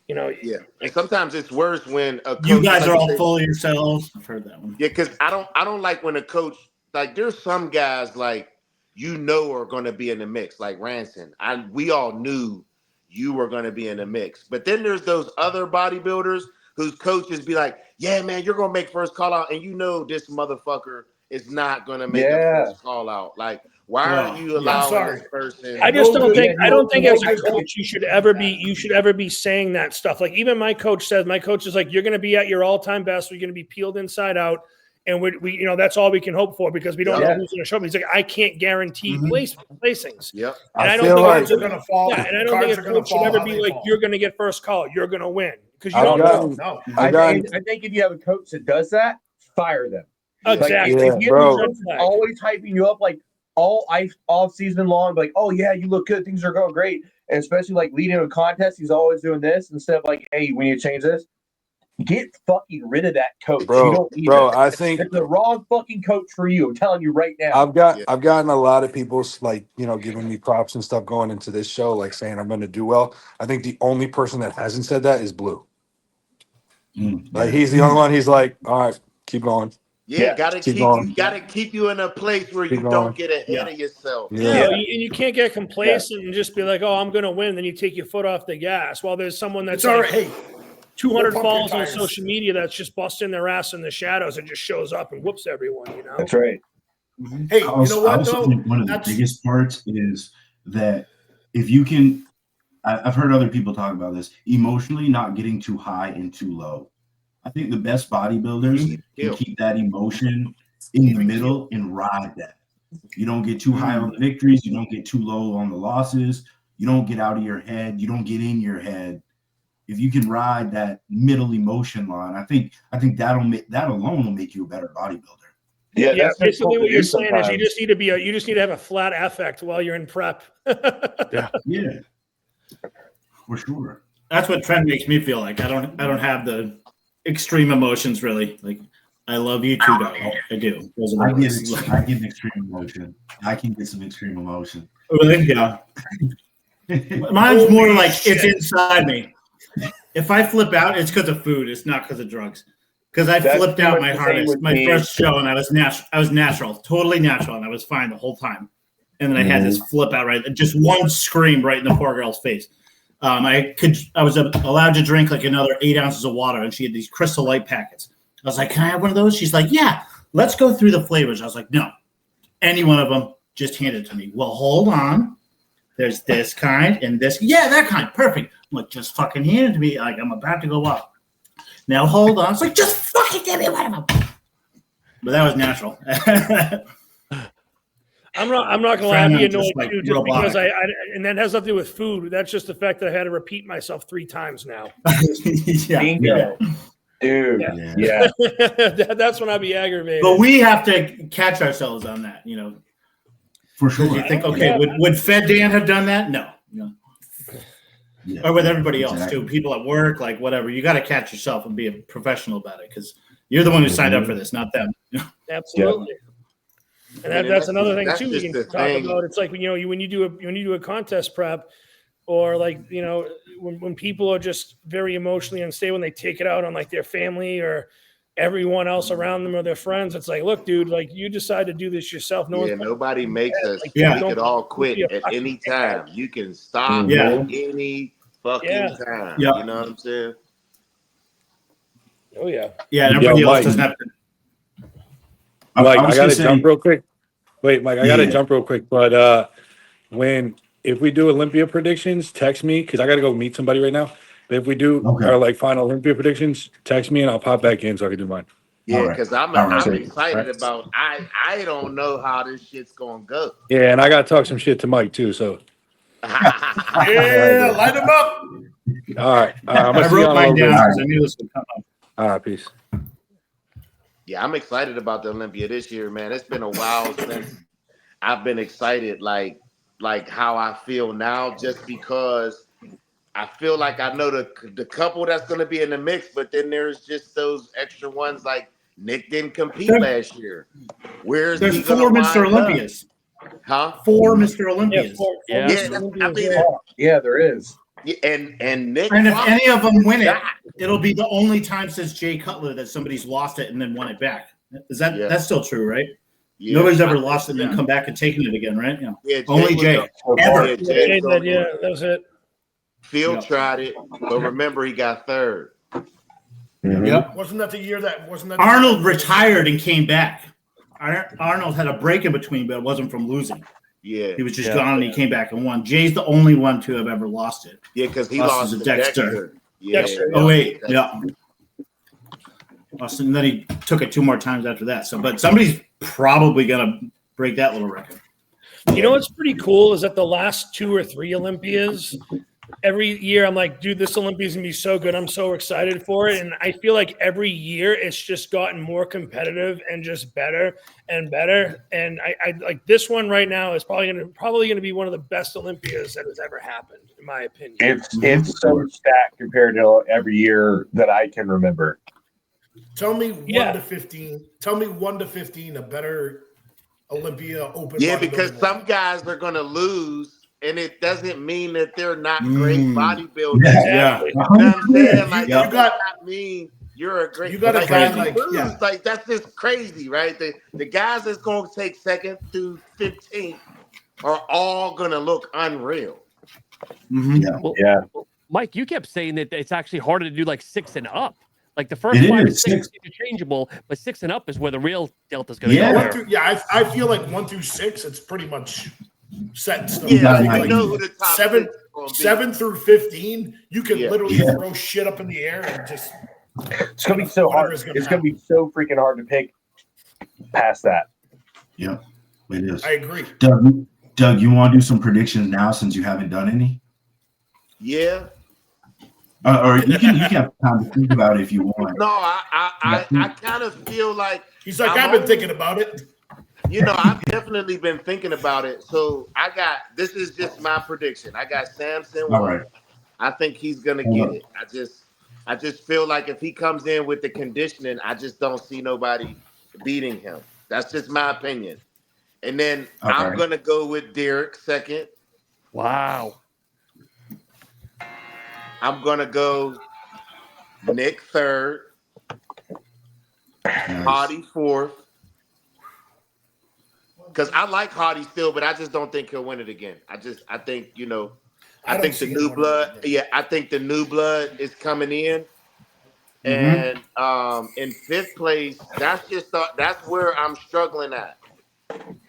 and sometimes it's worse when a coach, you guys are all full of yourselves. I've heard that one. Yeah, because I don't like when a coach, like there's some guys like are going to be in the mix, like Ranson. We all knew you were going to be in the mix, but then there's those other bodybuilders whose coaches be like, "Yeah, man, you're going to make first call out," and this motherfucker is not going to make a first call out. Like, why are you allowing this person? I just don't think. I don't think as a coach you should ever be saying that stuff. Like even my coach is like, "You're going to be at your all-time best. You're going to be peeled inside out." And we that's all we can hope for because we don't know who's going to show up. He's like, I can't guarantee placings. Yep. And I don't think cards are going to fall. Yeah, and I don't think a coach should ever be like, you're going to get first call. You're going to win because you don't know. No. I think if you have a coach that does that, fire them. Exactly. Like, if you're always hyping you up like all season long, like, oh yeah, you look good, things are going great, and especially like leading to a contest, he's always doing this instead of like, hey, we need to change this. Get fucking rid of that coach. You don't need it. I think it's the wrong fucking coach for you. I'm telling you right now. I've gotten a lot of people like, giving me props and stuff going into this show, like saying I'm going to do well. I think the only person that hasn't said that is Blue. Like he's the only one. He's like, all right, keep going. Yeah, gotta keep you in a place where you don't get ahead of yourself. And you can't get complacent and just be like, oh, I'm going to win. And then you take your foot off the gas. While there's someone that's like, hey, 200 followers on social media that's just busting their ass in the shadows and just shows up and whoops everyone, That's right. Hey, you know what, though? Think one of the biggest parts is that if you can, I've heard other people talk about this, emotionally not getting too high and too low. I think the best bodybuilders can keep that emotion in the middle and ride that. You don't get too high on the victories. You don't get too low on the losses. You don't get out of your head. You don't get in your head. If you can ride that middle emotion line, I think that alone will make you a better bodybuilder. Yeah, basically what you're saying is you just need to have a flat affect while you're in prep. yeah, for sure. That's what Trent makes me feel like. I don't have the extreme emotions really. Like I love you too, dog. I do. I get extreme emotion. I can get some extreme emotion. Really? Yeah. Mine's more like it's inside me. If I flip out, it's because of food. It's not because of drugs. Because I flipped out my hardest, my first show, and I was natural, totally natural, and I was fine the whole time. And then I had this flip out, right? Just one scream right in the poor girl's face. I was allowed to drink like another 8 ounces of water, and she had these Crystal Light packets. I was like, can I have one of those? She's like, yeah, let's go through the flavors. I was like, no, any one of them, just hand it to me. Well, hold on. There's this kind and this. Yeah, that kind. Perfect. I'm like, just fucking hand it to me. Like, I'm about to go up. Now, hold on. It's like, just fucking give me one of them. But that was natural. I'm not gonna lie, I'd be annoyed too, just because I and that has nothing to do with food. That's just the fact that I had to repeat myself 3 times now. Bingo. Dude, yeah. That's when I'd be aggravated. But we have to catch ourselves on that, For sure. You think, okay, would Fed Dan have done that? No. Yeah, or with everybody else too, people at work, like whatever. You got to catch yourself and be a professional about it, because you're the one who signed up for this, not them. Absolutely. Yeah. And that's another thing too. We can talk about. It's like when you do a contest prep, or like when people are just very emotionally unstable, when they take it out on like their family or everyone else around them or their friends. It's like, look, dude, like you decide to do this yourself. Nobody makes us. Like, we could all quit at any time. You can stop at any fucking time. Yeah. You know what I'm saying? Oh yeah. Yeah. And everybody else doesn't have to. Mike, I gotta jump real quick. Wait, Mike, I gotta jump real quick. But if we do Olympia predictions, text me, because I gotta go meet somebody right now. But if we do our like final Olympia predictions, text me and I'll pop back in so I can do mine. Yeah, because I'm excited about. I don't know how this shit's gonna go. Yeah, and I gotta talk some shit to Mike too. So yeah, light him up. All right, I wrote mine down because I knew this would come up. All right, peace. Yeah, I'm excited about the Olympia this year, man. It's been a while since I've been excited like how I feel now, just because I feel like I know the couple that's going to be in the mix, but then there's just those extra ones like Nick didn't compete last year. There's 4 Mr. Olympias. Huh? 4 Mr. Olympias. Yeah, there is. Yeah, and Nick. And if any of them win it, it'll be the only time since Jay Cutler that somebody's lost it and then won it back. Is that's still true, right? Yeah. Nobody's ever lost it and then come back and taken it again, right? Yeah. Only Jay. Ever. Jay said, that was it. Phil tried it, but remember he got 3rd. Mm-hmm. Yep. Wasn't that the year that Arnold retired and came back? Arnold had a break in between, but it wasn't from losing. Yeah, he was just gone and he came back and won. Jay's the only one to have ever lost it. Yeah, because he lost to Dexter. Yeah. Oh wait, yeah. And then he took it 2 more times after that. So, but somebody's probably gonna break that little record. You know what's pretty cool is that the last 2 or 3 Olympias, every year I'm like, dude, this Olympia is gonna be so good. I'm so excited for it. And I feel like every year it's just gotten more competitive and just better and better. And I like this one right now is probably gonna be one of the best Olympias that has ever happened, in my opinion. It's so stacked compared to every year that I can remember. Tell me 1 to 15. Tell me 1 to 15 a better Olympia open. Yeah, because some guys are gonna lose. And it doesn't mean that they're not great bodybuilders. Yeah. You know what I'm saying? Like, you got, not mean you're a great. You got a guy like that's just crazy, right? The guys that's going to take 2nd through 15th are all going to look unreal. Mm-hmm. Well, Mike, you kept saying that it's actually harder to do like 6 and up. Like the first 5 and 6 is interchangeable, but 6 and up is where the real delta is going to go. I feel like 1 through 6, it's pretty much set in stone. Yeah, you know who the top 7 through 15, you can literally throw shit up in the air and just. It's gonna be so hard. It's gonna be so freaking hard to pick past that. Yeah, it is. I agree. Doug, you want to do some predictions now since you haven't done any? Yeah. Or you can have time to think about it if you want. No, I kind of feel like he's like, I've been thinking about it. You know, I've definitely been thinking about it. So this is just my prediction. I got Samson. Right. I think he's gonna get it. I just feel like if he comes in with the conditioning, I just don't see nobody beating him. That's just my opinion. And then I'm gonna go with Derek 2nd. Wow. I'm gonna go Nick 3rd. Hottie 4th. because I like Hardy still, but I just don't think he'll win it again. I think I think the new blood. Yeah, I think the new blood is coming in, and in 5th place, that's where I'm struggling at.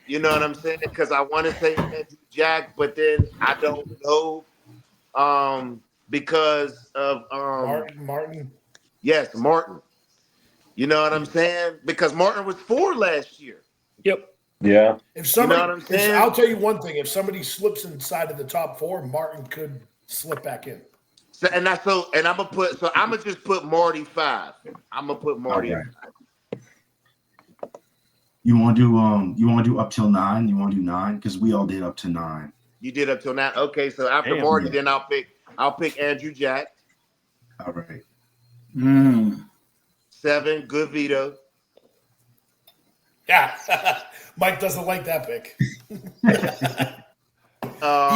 You know what I'm saying? Because I want to say Andrew Jack, but then I don't know. Because of Martin. Yes, Martin. You know what I'm saying? Because Martin was 4 last year. Yep. Yeah. If somebody, you know what I'm saying? I'll tell you one thing: if somebody slips inside of the top 4, Martin could slip back in. So I'm gonna just put Marty 5. I'm gonna put Marty at 5. You want to do up till 9? You want to do 9? Because we all did up to 9. You did up till 9. Okay, so after Marty, then I'll pick Andrew Jack. All right. 7, good veto. Yeah, Mike doesn't like that pick. He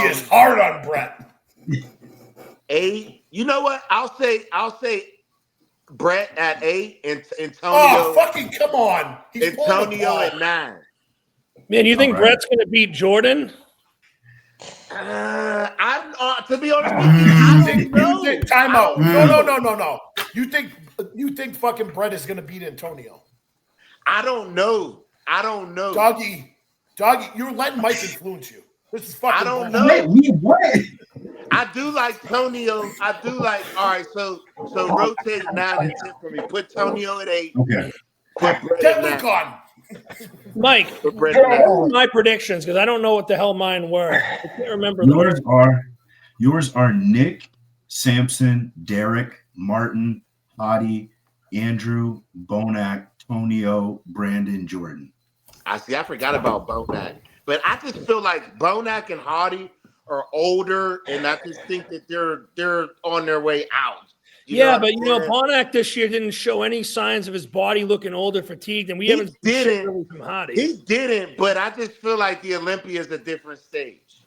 is hard on Brett. 8. You know what? I'll say Brett at 8 and Antonio. Oh, fucking come on! Antonio at 9. Man, you think Brett's going to beat Jordan? I'm to be honest with you, I don't know. You think timeout? No. You think fucking Brett is going to beat Antonio? I don't know. Doggy, you're letting Mike influence you. This is fucking. I don't know. Wait, what? I do like Tonio. All right, so rotate 9 and 10 for me. Put Tonio at 8. Okay. Put Brett Get at Luke 9. on. Mike, my predictions, because I don't know what the hell mine were. I can't remember. Yours are Nick, Samson, Derek, Martin, Hottie, Andrew, Bonac, Tonio, Brandon, Jordan. I forgot about Bonac. But I just feel like Bonac and Hottie are older, and I just think that they're on their way out. But Bonac this year didn't show any signs of his body looking older, fatigued, and we haven't seen shit really from Hottie. He didn't, but I just feel like the Olympia is a different stage.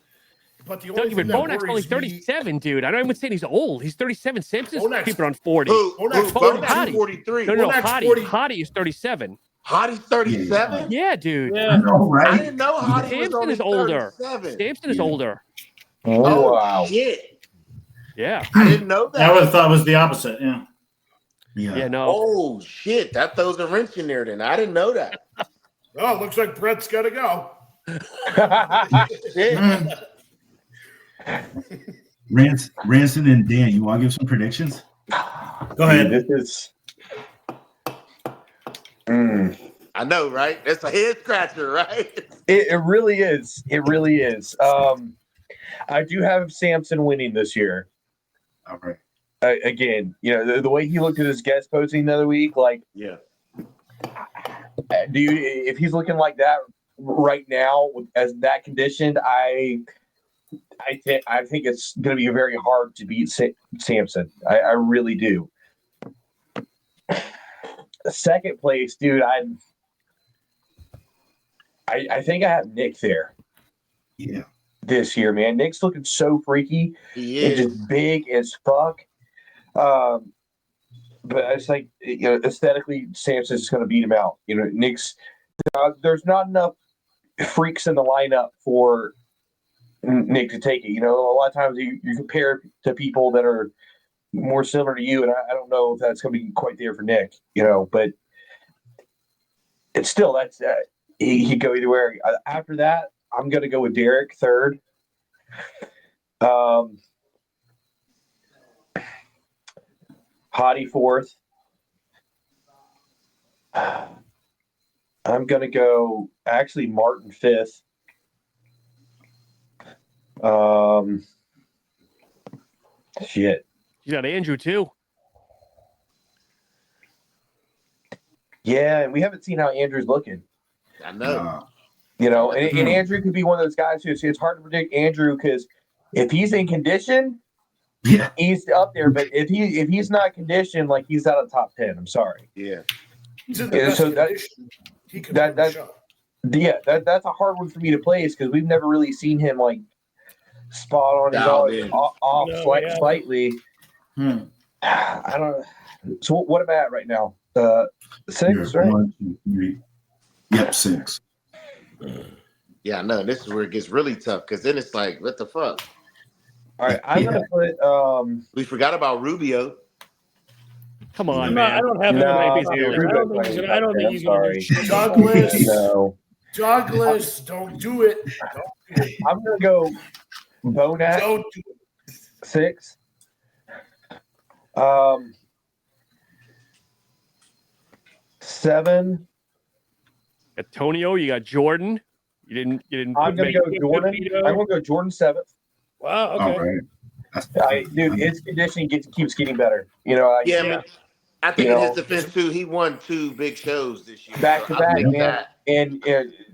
But the only thing that Bonac's only 37, dude. I don't even say he's old. He's 37. Samson's keeping on 40. Bonac's 43. No, Hottie is 37. Hottie's 37? Yeah, dude. I know, right? I didn't know Hottie was only is older. 37. Samson is older. Oh, wow. Shit. Yeah. I didn't know that. I would have thought it was the opposite. Yeah. Yeah, no. Oh, shit. That throws a wrench in there then. I didn't know that. Oh, looks like Brett's got to go. Ranson and Dan, you want to give some predictions? Go ahead. This is. I know, right? It's a head scratcher, right? It really is. It really is. I do have Samson winning this year. All right. Again, the way he looked at his guest posting the other week, if he's looking like that right now as that conditioned, I think it's going to be very hard to beat Samson. I really do. Second place, dude. I think I have Nick there. Yeah. This year, man. Nick's looking so freaky. He is. Just big as fuck. But it's like, aesthetically, Samson's going to beat him out. Nick's there's not enough freaks in the lineup for Nick to take it. A lot of times you compare to people that are more similar to you, and I don't know if that's going to be quite there for Nick. But it's still he could go either way. After that, I'm going to go with Derek third. Hottie fourth. I'm going to go actually Martin fifth. Shit. You got Andrew too. Yeah, and we haven't seen how Andrew's looking. I know. And Andrew could be one of those guys who it's hard to predict Andrew because if he's in condition, he's up there. But if he's not conditioned, like he's out of top 10. I'm sorry. Yeah. He's in the best condition. He could win the show. That's a hard one for me to place because we've never really seen him like spot on. He's always off slightly. I don't know. So what am I at right now? 6, right? 1, 2, 3. Yep, 6. Yeah, no, this is where it gets really tough because then it's like, what the fuck? All right, I'm gonna put. We forgot about Rubio. Come on, I man. don't have him in my opinion. I don't think he's gonna do shit. Douglas, No. Douglas, don't do it. Don't do it. I'm gonna go Bonac Don't do it. 6. 7. Antonio, you got Jordan. You didn't. I'm gonna go Jordan. I'm gonna go Jordan 7th. Wow. Okay. All right. Dude, his conditioning keeps getting better. You know. I think in his defense too, he won 2 big shows this year. Back to back, man. And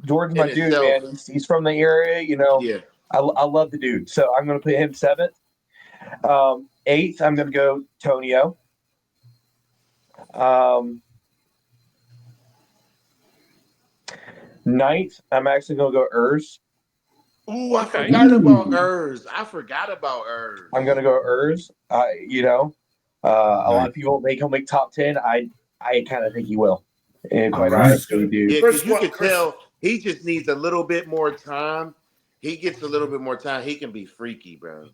Jordan's my dude, man. He's from the area. You know. Yeah. I love the dude. So I'm gonna put him 7th. 8th, I'm gonna go Tonio. 9th, I'm actually gonna go Urs. Ooh, I forgot about Urs. I'm gonna go Urs. A lot of people think he'll make top 10. I kind of think he will. And quite honestly, dude. Yeah, because you can tell he just needs a little bit more time. He gets a little bit more time. He can be freaky, bro.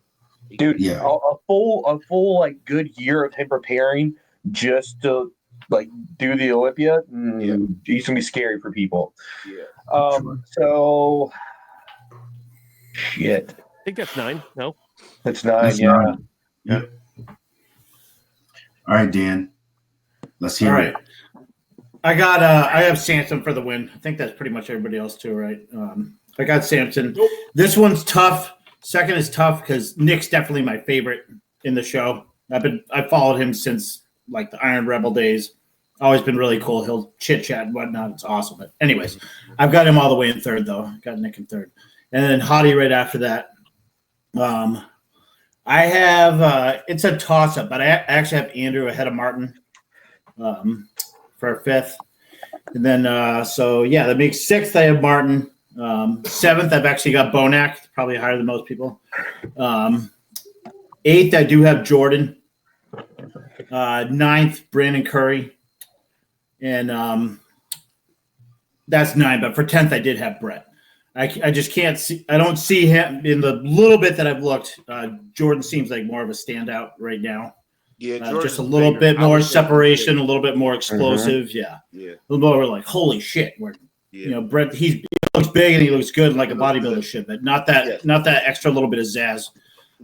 Dude, a full like good year of him preparing just to like do the Olympia. He's gonna be scary for people. Yeah. So shit. I think that's 9. No, that's 9. That's 9. Yep. All right, Dan. Let's hear it. I have Samson for the win. I think that's pretty much everybody else too, right? I got Samson. Nope. This one's tough. Second is tough because Nick's definitely my favorite in the show. I followed him since like the Iron Rebel days. Always been really cool. He'll chit chat and whatnot. It's awesome. But anyways, I've got him all the way in 3rd though. Got Nick in 3rd, and then Hottie right after that. I have it's a toss up, but I actually have Andrew ahead of Martin for 5th, and then that makes 6th. I have Martin. 7th, I've actually got Bonac, probably higher than most people. 8th, I do have Jordan. 9th, Brandon Curry, and that's 9. But for 10th, I did have Brett. I just can't see. I don't see him in the little bit that I've looked. Jordan seems like more of a standout right now. Yeah, just a little bit more separation, a little bit more explosive. Yeah, a little more like holy shit. Brett, he looks big and he looks good like a bodybuilder should, but not that extra little bit of zazz.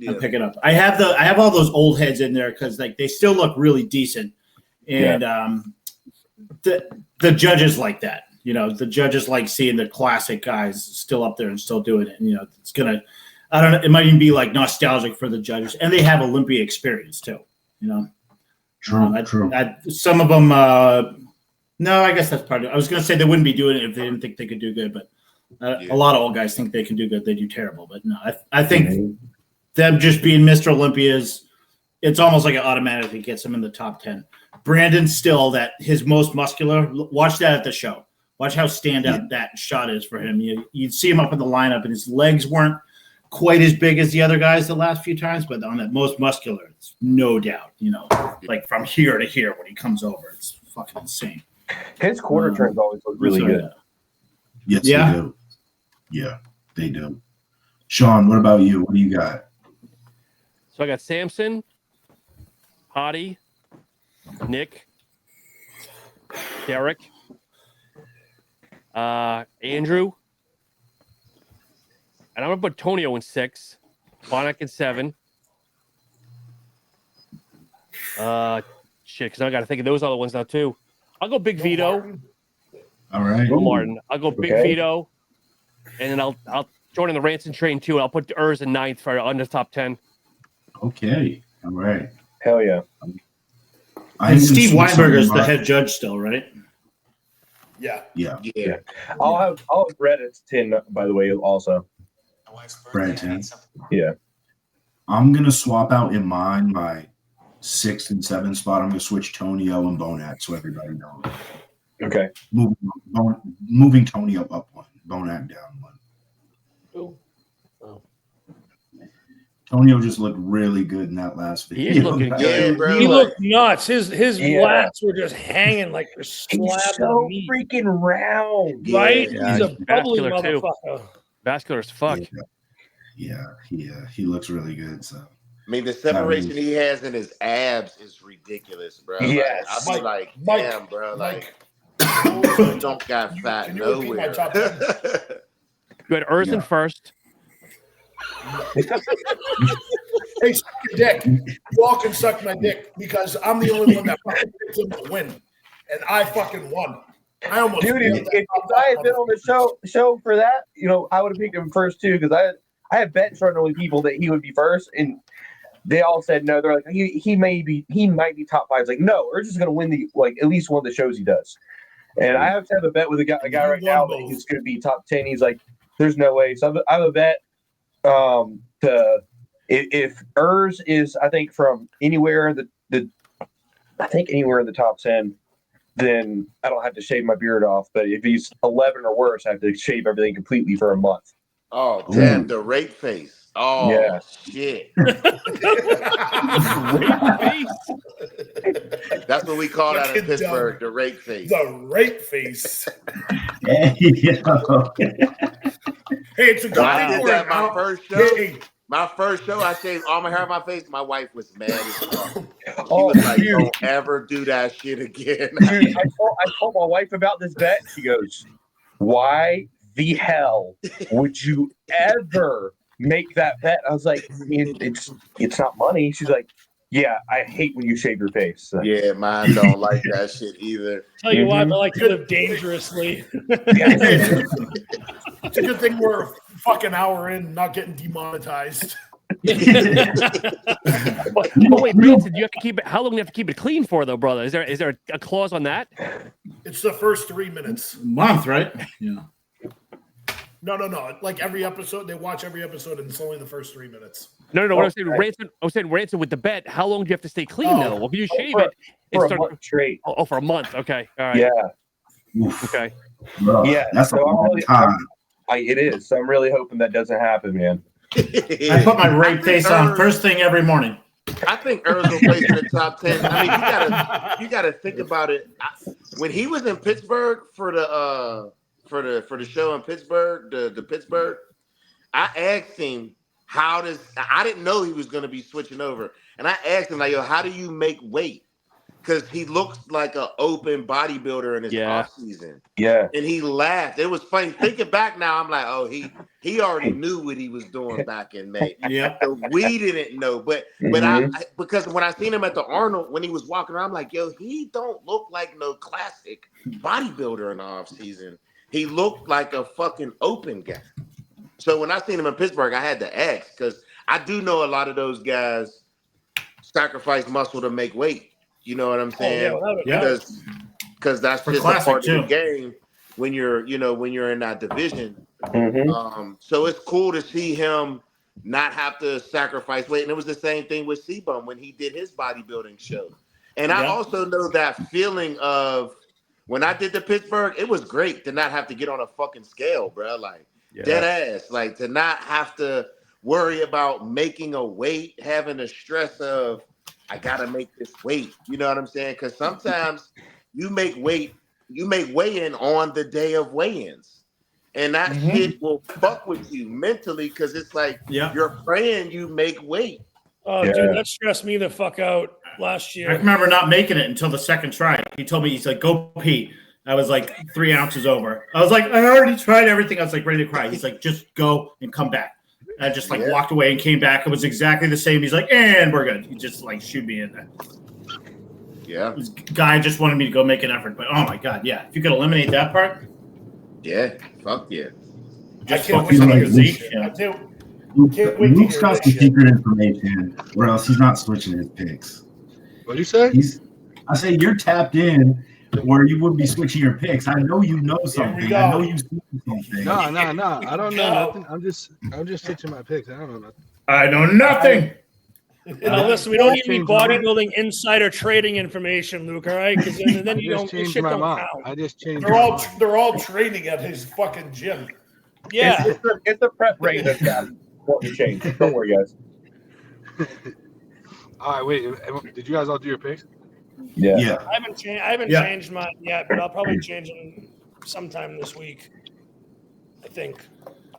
I'm picking up. I have all those old heads in there because like they still look really decent, and the judges like that. The judges like seeing the classic guys still up there and still doing it. And, it's gonna. I don't know. It might even be like nostalgic for the judges, and they have Olympia experience too. True. Some of them. No, I guess that's part of it. I was going to say they wouldn't be doing it if they didn't think they could do good, but a lot of old guys think they can do good. They do terrible, but no, I think them just being Mr. Olympias, it's almost like it automatically gets them in the top 10. Brandon still his most muscular. Watch that at the show. Watch how standout that shot is for him. You'd see him up in the lineup, and his legs weren't quite as big as the other guys the last few times, but on that most muscular, it's no doubt. Like from here to here when he comes over, it's fucking insane. His quarter turns always look really good. Yes, they do. Yeah, they do. Sean, what about you? What do you got? So I got Samson, Hottie, Nick, Derek, Andrew, and I'm gonna put Tonio in 6, Bonac in 7. Because I got to think of those other ones now too. I'll go Big Vito. Martin. All right. Go Martin. I'll go Big Vito, and then I'll join in the Ranson train too. I'll put Urs in 9th for under top 10. Okay. All right. Hell yeah. And Steve Weinberger is the head judge still, right? Yeah. I'll have Brett at 10, by the way, also. Brett 10. Yeah. I'm gonna swap out in mine my 6th and 7th spot. I'm gonna switch Tonio and Bonac so everybody knows. Okay. Moving Tonio up 1, Bonac down 1. Oh. Tonio just looked really good in that last video. He is looking good. bro. He looked nuts. His Yeah. lats were just hanging like they're He's slabs so of meat. freaking round. Right? Yeah. He's a bubbly Vascular, too. motherfucker. Vascular as fuck. He looks really good. So I mean, the separation he has in his abs is ridiculous, bro. Yes. Like, I be like, Mike, damn, bro. Like, Mike, you don't got fat can you repeat my nowhere. top 10? You had Erzen first. Hey, suck your dick. You all can suck my dick because I'm the only one that fucking picked him to win, and I fucking won. I almost Dude, failed if that I had been on the show for that, I would have picked him first too, because I had bet starting with people that he would be first, and they all said no. They're like, he might be top 5. It's like, no, we're just gonna win at least one of the shows he does. And I have to have a bet with a guy right now that he's gonna be top 10. He's like, there's no way. So I have a bet if Urs is, I think, from anywhere in the top 10, then I don't have to shave my beard off. But if he's 11 or worse, I have to shave everything completely for a month. Oh, damn, the rape face. Oh, Yeah. shit. Rape face. That's what we call that in Fucking Pittsburgh, dumb. the rape face. The rape face. hey, Hey, it's a good When I thing did we're that out. my first show. Hey, My first show, I shaved all my hair on my face. My wife was mad as fuck. She Oh, was like, dude. don't ever do that shit again. Dude, I told my wife about this bet. She goes, "Why the hell would you ever make that bet?" I was like, "It's not money." She's like, "Yeah, I hate when you shave your face." Yeah, mine don't like that shit either. Tell you what, I like to live dangerously. it's a good thing we're a fucking hour in, not getting demonetized. But wait, Ranson, do you have to keep it? How long do you have to keep it clean for, though, brother? Is there a clause on that? It's the first 3 minutes. Month, right? Yeah. No. Like every episode, they watch every episode, and it's only the first 3 minutes. No. What I was saying, Ranson, with the bet, how long do you have to stay clean though? Well, if you shave it, for it's a month straight. Oh, for a month. Okay. All right. Yeah, Okay. bro, yeah. that's a long time. It is. So I'm really hoping that doesn't happen, man. I put my rape face on first thing every morning. I think Earls will place in the top 10. I mean, you gotta think about it. When he was in Pittsburgh for the show in Pittsburgh, the Pittsburgh, I asked him I didn't know he was gonna be switching over, and I asked him like, "Yo, how do you make weight?" Because he looks like an open bodybuilder in his off season. Yeah. And he laughed. It was funny. Thinking back now, I'm like, oh, he already knew what he was doing back in May. Yeah. So we didn't know. But because when I seen him at the Arnold, when he was walking around, I'm like, yo, he don't look like no classic bodybuilder in the off season. He looked like a fucking open guy. So when I seen him in Pittsburgh, I had to ask, because I do know a lot of those guys sacrifice muscle to make weight. You know what I'm saying? Because that's just a part of the game when you're in that division. Mm-hmm. So it's cool to see him not have to sacrifice weight. And it was the same thing with C-Bum when he did his bodybuilding show. And I also know that feeling of when I did the Pittsburgh, it was great to not have to get on a fucking scale, bro. Like dead ass. Like to not have to worry about making a weight, having the stress of I gotta make this weight. You know what I'm saying? Because sometimes you make weigh-in on the day of weigh-ins, and that shit will fuck with you mentally because it's like you're praying you make weight. Oh, dude, that stressed me the fuck out last year. I remember not making it until the second try. He told me, he's like, "Go pee." I was like 3 ounces over. I was like, I already tried everything. I was like ready to cry. He's like, just go and come back. I just walked away and came back. It was exactly the same. He's like, and we're good. He just like shoot me in there. Yeah. This guy just wanted me to go make an effort, but oh my god, yeah. If you could eliminate that part, fuck yeah. Just focus on the physique. Luke's got some secret information, or else he's not switching his picks. What do you say? I say you're tapped in, where you wouldn't be switching your picks. I know you know something. I know you've seen something. No. I don't know nothing. I'm just switching my picks. I don't know nothing. I know nothing. Listen, we don't need any bodybuilding insider trading information, Luke. All right, because then you don't. Shit don't count. I just changed. They're all training at his fucking gym. Yeah, it's the prep rate that's got what to change. Don't worry, guys. All right, wait. Did you guys all do your picks? Yeah. I haven't Yeah. changed mine yet, but I'll probably change them sometime this week. I think.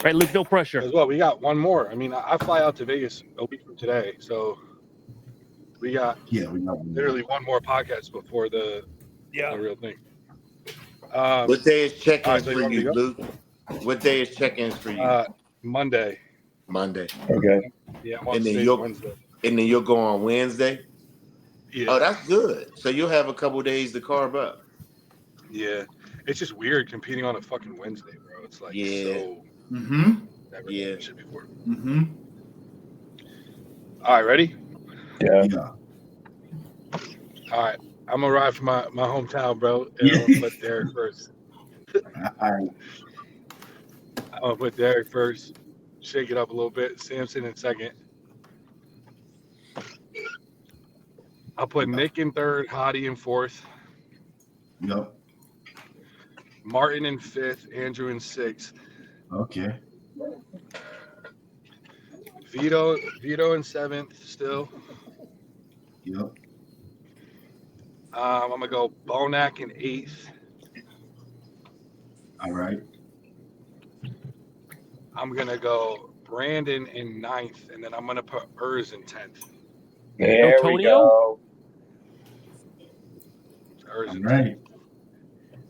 Right, Luke, no pressure. As well, we got one more. I mean, I fly out to Vegas a week from today, so we got literally one more podcast before the real thing. What day is check-ins so for you, Luke? What day is check-ins for you? Monday. Okay. Yeah, and then Wednesday. And then you'll go on Wednesday? Yeah. Oh, that's good. So you'll have a couple days to carve up. Yeah. It's just weird competing on a fucking Wednesday, bro. It's like so never done this shit before. All right, ready? Yeah. All right. I'm gonna ride for my hometown, bro. And I'm gonna put Derek first. I'm gonna put Derek first. Shake it up a little bit. Samson in second. I'll put Nick in third, Hottie in fourth. Yep. Martin in fifth, Andrew in sixth. Okay. Vito in seventh still. Yep. I'm gonna go Bonac in eighth. All right. I'm gonna go Brandon in ninth, and then I'm gonna put Urs in 10th. There Antonio? we go. Urs in Right.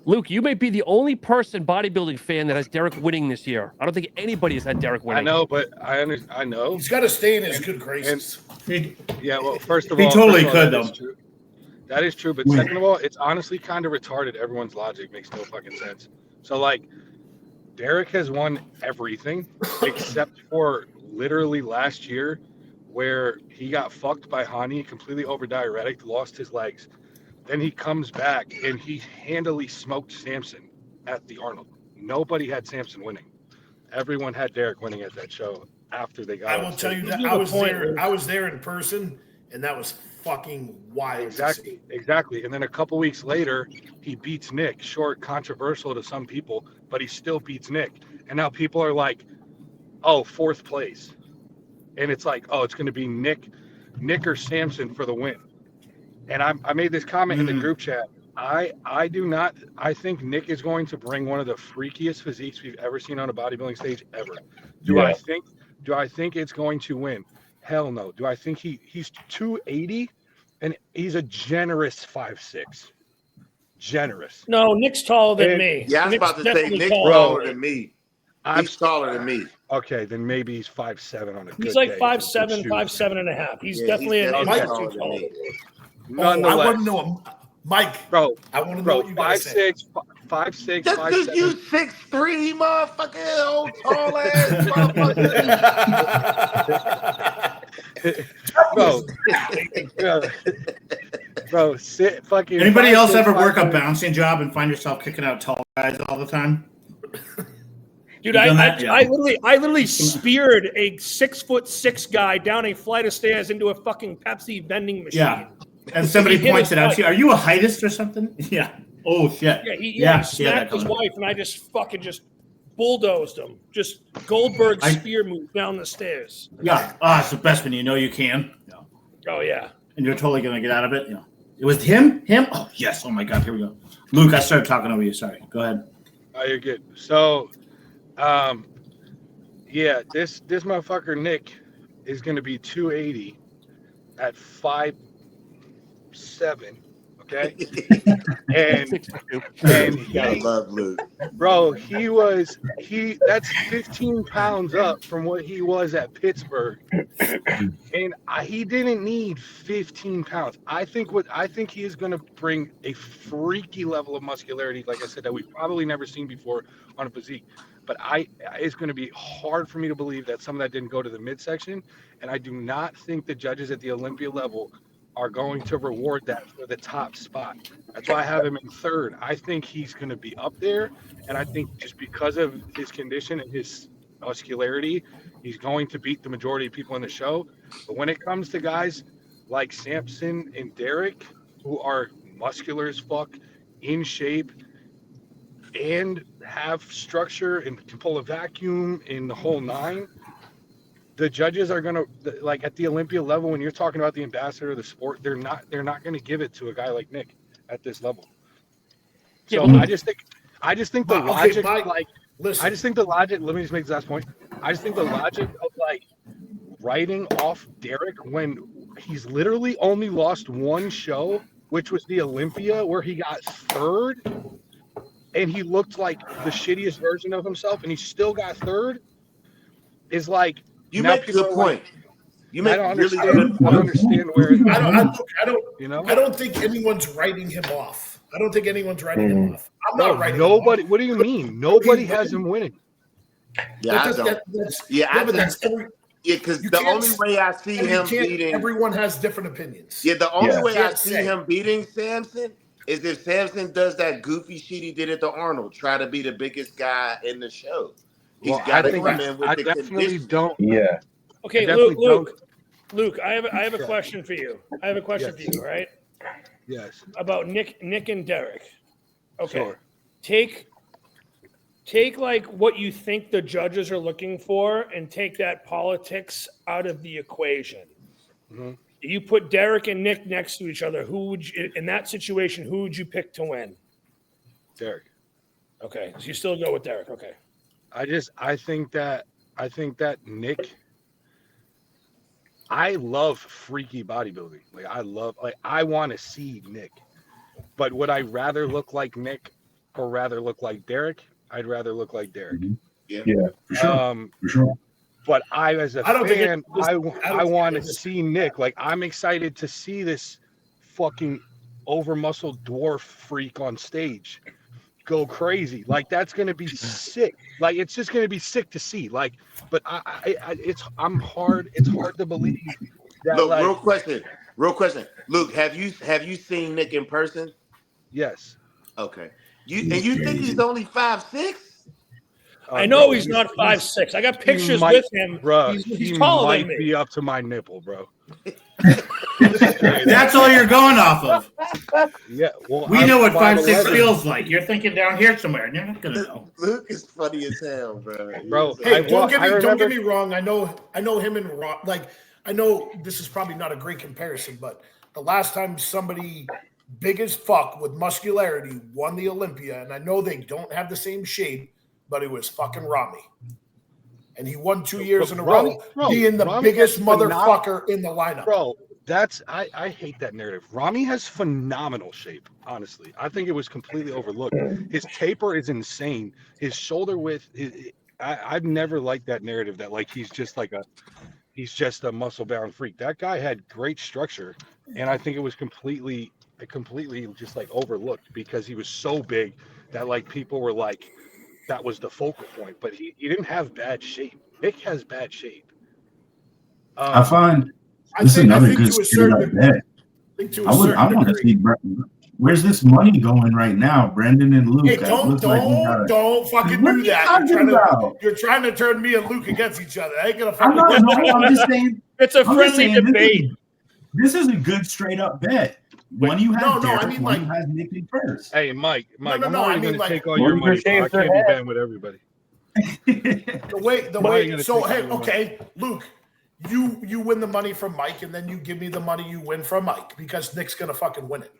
Luke, you may be the only person bodybuilding fan that has Derek winning this year. I don't think anybody has had Derek winning. I know, but I know. He's got to stay in his good graces. Yeah, well, first of He all, totally could, though. That is true, but second of all, it's honestly kind of retarded. Everyone's logic makes no fucking sense. So, like, Derek has won everything except for literally last year, where he got fucked by Hani, completely over diuretic, lost his legs. Then he comes back and he handily smoked Samson at the Arnold. Nobody had Samson winning. Everyone had Derek winning at that show after they got. I will tell you that I was there in person, and that was fucking wild. Exactly. And then a couple weeks later, he beats Nick. Short, controversial to some people, but he still beats Nick. And now people are like, "Oh, fourth place," and it's like, "Oh, it's going to be Nick or Samson for the win." And I made this comment in the group chat. I think Nick is going to bring one of the freakiest physiques we've ever seen on a bodybuilding stage ever. Do I think it's going to win? Hell no. Do I think he's 280 and he's a generous 5'6"? Generous. No, Nick's taller than me. Yeah, I was Nick's about to say Nick's taller. taller than me. He's taller than me. Okay, then maybe he's 5'7" on a good He's like day. 5'7", 5'7.5". He's definitely an inch or two taller. I want to know, Mike. Bro, I want to know what you guys say. 5'6", Just 5'7". because you 6'3", motherfucker, old tall ass motherfucker. bro, sit fucking. Anybody else ever work a bouncing job and find yourself kicking out tall guys all the time? Dude, I literally speared a 6'6" guy down a flight of stairs into a fucking Pepsi vending machine. Yeah. And somebody points it out to you. Are you a heightist or something? Yeah. Oh shit. Yeah, he smacked his wife, and I just bulldozed him. Just Goldberg spear move down the stairs. Yeah. It's the best when you know you can. Yeah. Oh yeah. And you're totally gonna get out of it. Yeah. It was him. Oh yes. Oh my god. Here we go. Luke, I started talking over you. Sorry. Go ahead. Oh, you're good. So, yeah, this motherfucker Nick is gonna be 280 at 5'7", okay? and I love Luke. Bro, that's 15 pounds up from what he was at Pittsburgh. And he didn't need 15 pounds. I think he is going to bring a freaky level of muscularity, like I said, that we've probably never seen before on a physique. But it's going to be hard for me to believe that some of that didn't go to the midsection. And I do not think the judges at the Olympia level are going to reward that for the top spot. That's why I have him in third. I think he's going to be up there. And I think just because of his condition and his muscularity, he's going to beat the majority of people in the show. But when it comes to guys like Samson and Derek, who are muscular as fuck, in shape, and have structure and can pull a vacuum in the whole nine, the judges are gonna like at the Olympia level when you're talking about the ambassador of the sport, they're not gonna give it to a guy like Nick at this level. So Yeah, I just think the logic, listen. I just think the logic. Let me just make this last point. I just think the logic of like writing off Derek when he's literally only lost one show, which was the Olympia, where he got third, and he looked like the shittiest version of himself, and he still got third. Is like You now make a good point. You make I don't really understand. good I don't understand where. I don't think anyone's writing him off. I don't think anyone's writing him off. I'm not writing nobody. him off. What do you mean? Nobody has him winning. Yeah, I don't. Because the only way I see him beating everyone has different opinions. Yeah, the only way I see him beating Samson is if Samson does that goofy shit he did at the Arnold, try to be the biggest guy in the show. He's got to come in with the condition. Yeah. Okay, Luke, I have a question for you. I have a question for you, right? Yes. About Nick and Derek. Okay. Sure. Take like what you think the judges are looking for and take that politics out of the equation. Mm-hmm. You put Derek and Nick next to each other. Who would you, in that situation, who would you pick to win? Derek. Okay. So you still go with Derek. Okay. I think that Nick, I love freaky bodybuilding. I want to see Nick, but would I rather look like Nick or rather look like Derek? I'd rather look like Derek. Yeah, for sure. For sure. But as a fan, I want to see Nick. Like, I'm excited to see this fucking over-muscled dwarf freak on stage go crazy. Like, that's gonna be sick. Like, it's just gonna be sick to see. Like, but it's hard to believe that. Look, like, real question. Luke, have you seen Nick in person? Yes. Okay. You think he's only 5'6"? I know he's not 5'6". I got pictures with him. Bro, he's taller than me. Be up to my nipple, bro. That's all you're going off of. Yeah, well, we know what 5'6" feels like. You're thinking down here somewhere, and you're not gonna know. Luke is funny as hell, bro. Hey, don't get me wrong. I know him and Rock. Like, I know this is probably not a great comparison, but the last time somebody big as fuck with muscularity won the Olympia, and I know they don't have the same shape, but it was fucking Rami. And he won 2 years in a row, being the biggest motherfucker in the lineup. Bro, I hate that narrative. Rami has phenomenal shape, honestly. I think it was completely overlooked. His taper is insane. His shoulder width, I've never liked that narrative that like he's just a muscle-bound freak. That guy had great structure, and I think it was completely just like overlooked because he was so big that like people were like, that was the focal point, but he didn't have bad shape. Nick has bad shape. I find this is another good straight up bet. I want to see where's this money going right now, Brendan and Luke. Hey, don't fucking do that. You're trying to turn me and Luke against each other. I ain't gonna fucking. I'm just saying it's a friendly debate. This is a good straight up bet. One you have Derek, one you have Nick in first. Hey, Mike, I'm not going to take all your money. I can't be banned with everybody. The way. So hey, okay, Luke, you win the money from Mike, and then you give me the money you win from Mike because Nick's gonna fucking win it.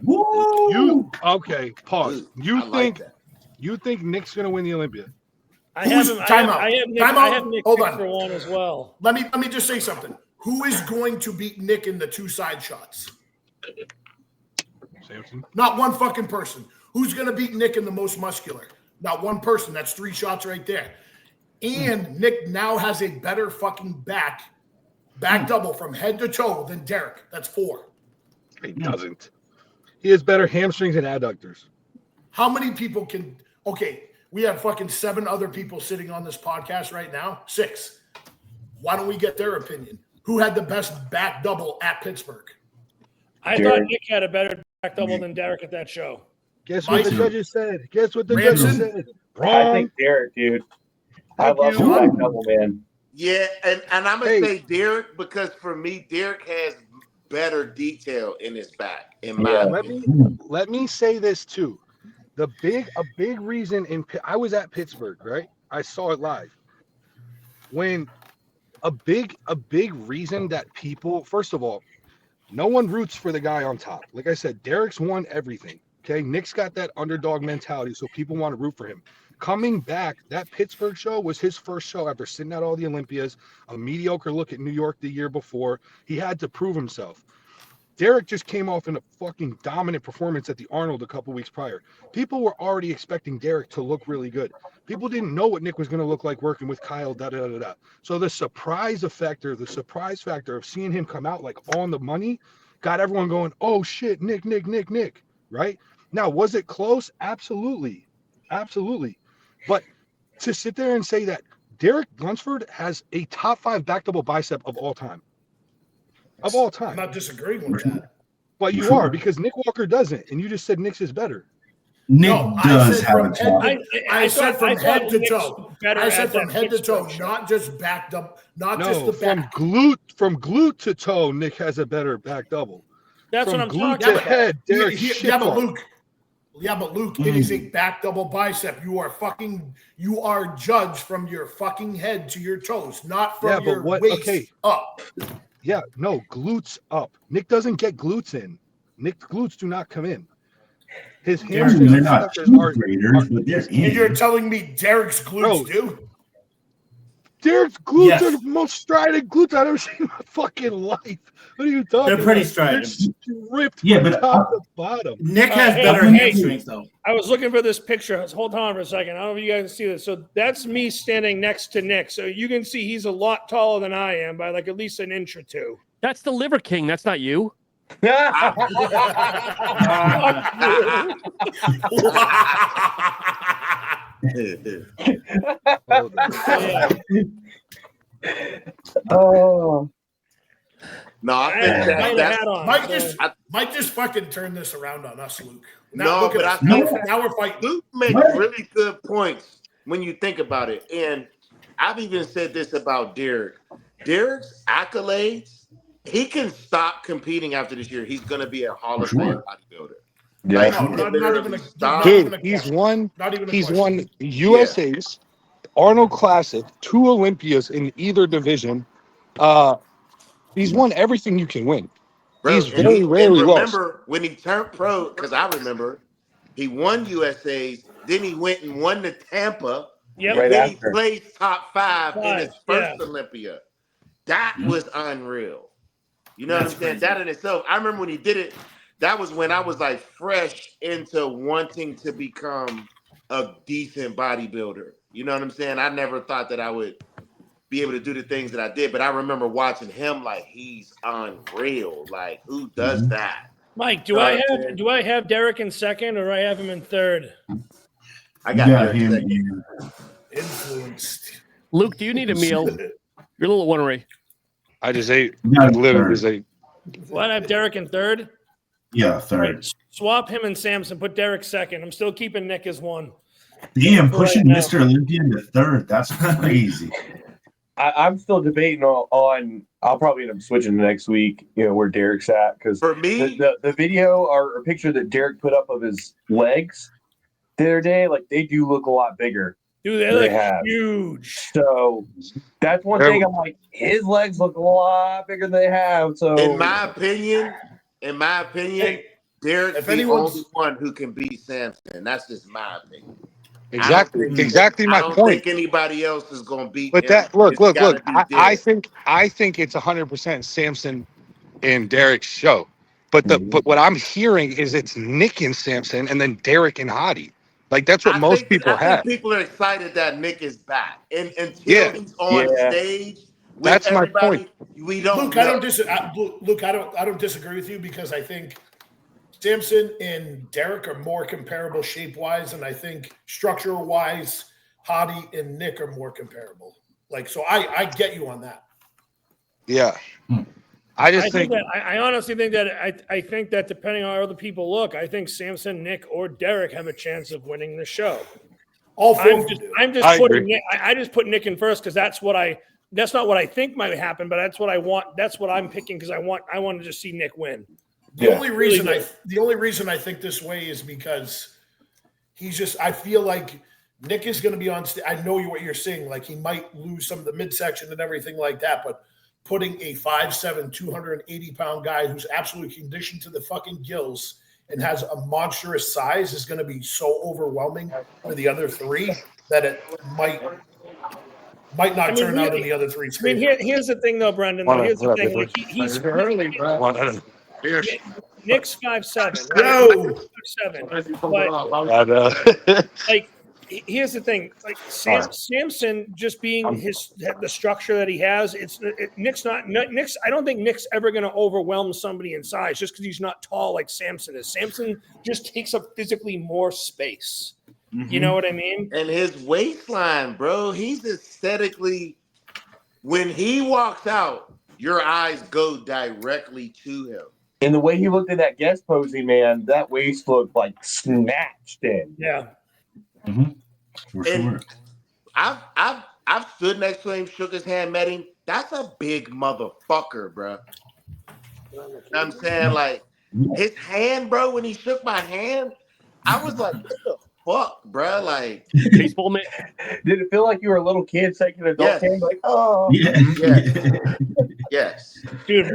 Woo! Okay? Pause. You think Nick's gonna win the Olympia? I have Nick Hold on for one as well. Let me just say something. Who is going to beat Nick in the 2 side shots? Samson. Not one fucking person. Who's going to beat Nick in the most muscular? Not one person. That's 3 shots right there. And Nick now has a better fucking back double from head to toe than Derek. That's 4. He doesn't. He has better hamstrings and adductors. How many people can? Okay, we have fucking 7 other people sitting on this podcast right now. 6. Why don't we get their opinion? Who had the best back double at Pittsburgh? I thought Nick had a better back double than Derek at that show. Guess what the judges said? Judges said? Wrong. I think Derek, dude. I love the back double, man. Yeah, and I'm going to say Derek because for me, Derek has better detail in his back. Let me say this too. A big reason I was at Pittsburgh, right? I saw it live. When a big reason that people, first of all, no one roots for the guy on top. Like I said, Derek's won everything. Okay, Nick's got that underdog mentality, so people want to root for him. Coming back, that Pittsburgh show was his first show after sitting out all the Olympias, a mediocre look at New York the year before. He had to prove himself. Derek just came off in a fucking dominant performance at the Arnold a couple weeks prior. People were already expecting Derek to look really good. People didn't know what Nick was going to look like working with Kyle, da-da-da-da. So the surprise factor of seeing him come out like on the money got everyone going, oh shit, Nick, right? Now, was it close? Absolutely. But to sit there and say that Derek Lunsford has a top 5 back double bicep of all time. I'm not disagreeing with that. But you are, because Nick Walker doesn't, and you just said Nick's is better. Nick does have a top. I said from head to toe. I said from head to toe, not just back double, just the back. From glute to toe, Nick has a better back double. That's from what I'm glute talking to about. head, Derek's but Luke, it is a back double bicep. You are judged from your fucking head to your toes, not from your waist up. Yeah, no, glutes up. Nick doesn't get glutes in. Nick's glutes do not come in. His hamstrings they're not graders, but they're in. And you're telling me Derek's glutes do? Derek's glutes are the most strident glutes I've ever seen in my fucking life. What are you talking about? They're pretty strident. Ripped from top to bottom. Nick has better hamstrings, though. I was looking for this picture. Hold on for a second. I don't know if you guys can see this. So that's me standing next to Nick. So you can see he's a lot taller than I am by like at least an inch or two. That's the Liver King. That's not you. Oh. No, I think that's Mike just fucking turned this around on us, Luke. Now we're fighting. Luke makes really good points when you think about it. And I've even said this about Derek. Derek's accolades, he can stop competing after this year. He's going to be a Hall of Fame bodybuilder. Yeah, he's won USA's, Arnold Classic, 2 Olympias in either division. He's won everything you can win. Bro, he's very rarely lost. Remember when he turned pro, because I remember he won USA's, then he went and won the Tampa, and then he placed top 5 in his first Olympia. That was unreal. You know what I'm saying? Crazy. That in itself, I remember when he did it, that was when I was like fresh into wanting to become a decent bodybuilder. You know what I'm saying? I never thought that I would be able to do the things that I did, but I remember watching him like he's unreal. Like, who does that? Mike, do I have Derek in second or do I have him in third? I got him influenced. Luke, do you need a meal? You're a little ornery. I just ate. I literally just ate. What? I have Derek in third? Yeah, third. Right, swap him and Samson. Put Derek second. I'm still keeping Nick as 1. Damn, pushing Mr. Olympia to third. That's crazy. I'm still debating on. I'll probably end up switching next week. You know where Derek's at, because for me, the video or picture that Derek put up of his legs the other day, like they do look a lot bigger. Dude, they look huge. So that's one thing. I'm like, his legs look a lot bigger than they have. So in my opinion, Derek's the only one who can beat Samson. That's just my opinion. Exactly my point. I don't think anybody else is going to beat him. But that look. I think it's 100% Samson and Derek's show. But what I'm hearing is it's Nick and Samson and then Derek and Hadi. Like that's what most people have. People are excited that Nick is back, and until he's on stage, with that's my point. We don't. Luke, I don't disagree with you because I think Samson and Derek are more comparable shape-wise, and I think structure-wise, Hadi and Nick are more comparable. Like, so I get you on that. Yeah. I think that I honestly think that I think that depending on how other people look, I think Samson, Nick, or Derek have a chance of winning the show. I'm just putting Nick. I just put Nick in first because that's not what I think might happen, but that's what I want. That's what I'm picking because I want to just see Nick win. The only reason I think this way is because I feel like Nick is going to be on stage. I know what you're saying. Like, he might lose some of the midsection and everything like that, but putting a 5'7", 280-pound guy who's absolutely conditioned to the fucking gills and has a monstrous size is going to be so overwhelming for the other three that it might not turn out in the other three's favor. Here's the thing, though, Brendan. Here's the thing. Like, he's early, bro. Nick's 5'7". Right? 5'7". But like, here's the thing. Like Samson, just being the structure that he has, Nick's not. Nick's. I don't think Nick's ever going to overwhelm somebody in size just because he's not tall like Samson is. Samson just takes up physically more space. Mm-hmm. You know what I mean? And his waistline, bro, he's aesthetically, when he walks out, your eyes go directly to him. And the way he looked at that guest posing, man, that waist looked like snatched in. Yeah. Mm-hmm. For sure. I've stood next to him, shook his hand, met him. That's a big motherfucker, bro. You know what I'm saying? Like, his hand, bro, when he shook my hand, I was like, what the fuck, bro? Like, baseball man. Did it feel like you were a little kid taking an adult hand? Like, oh. Yes. Dude,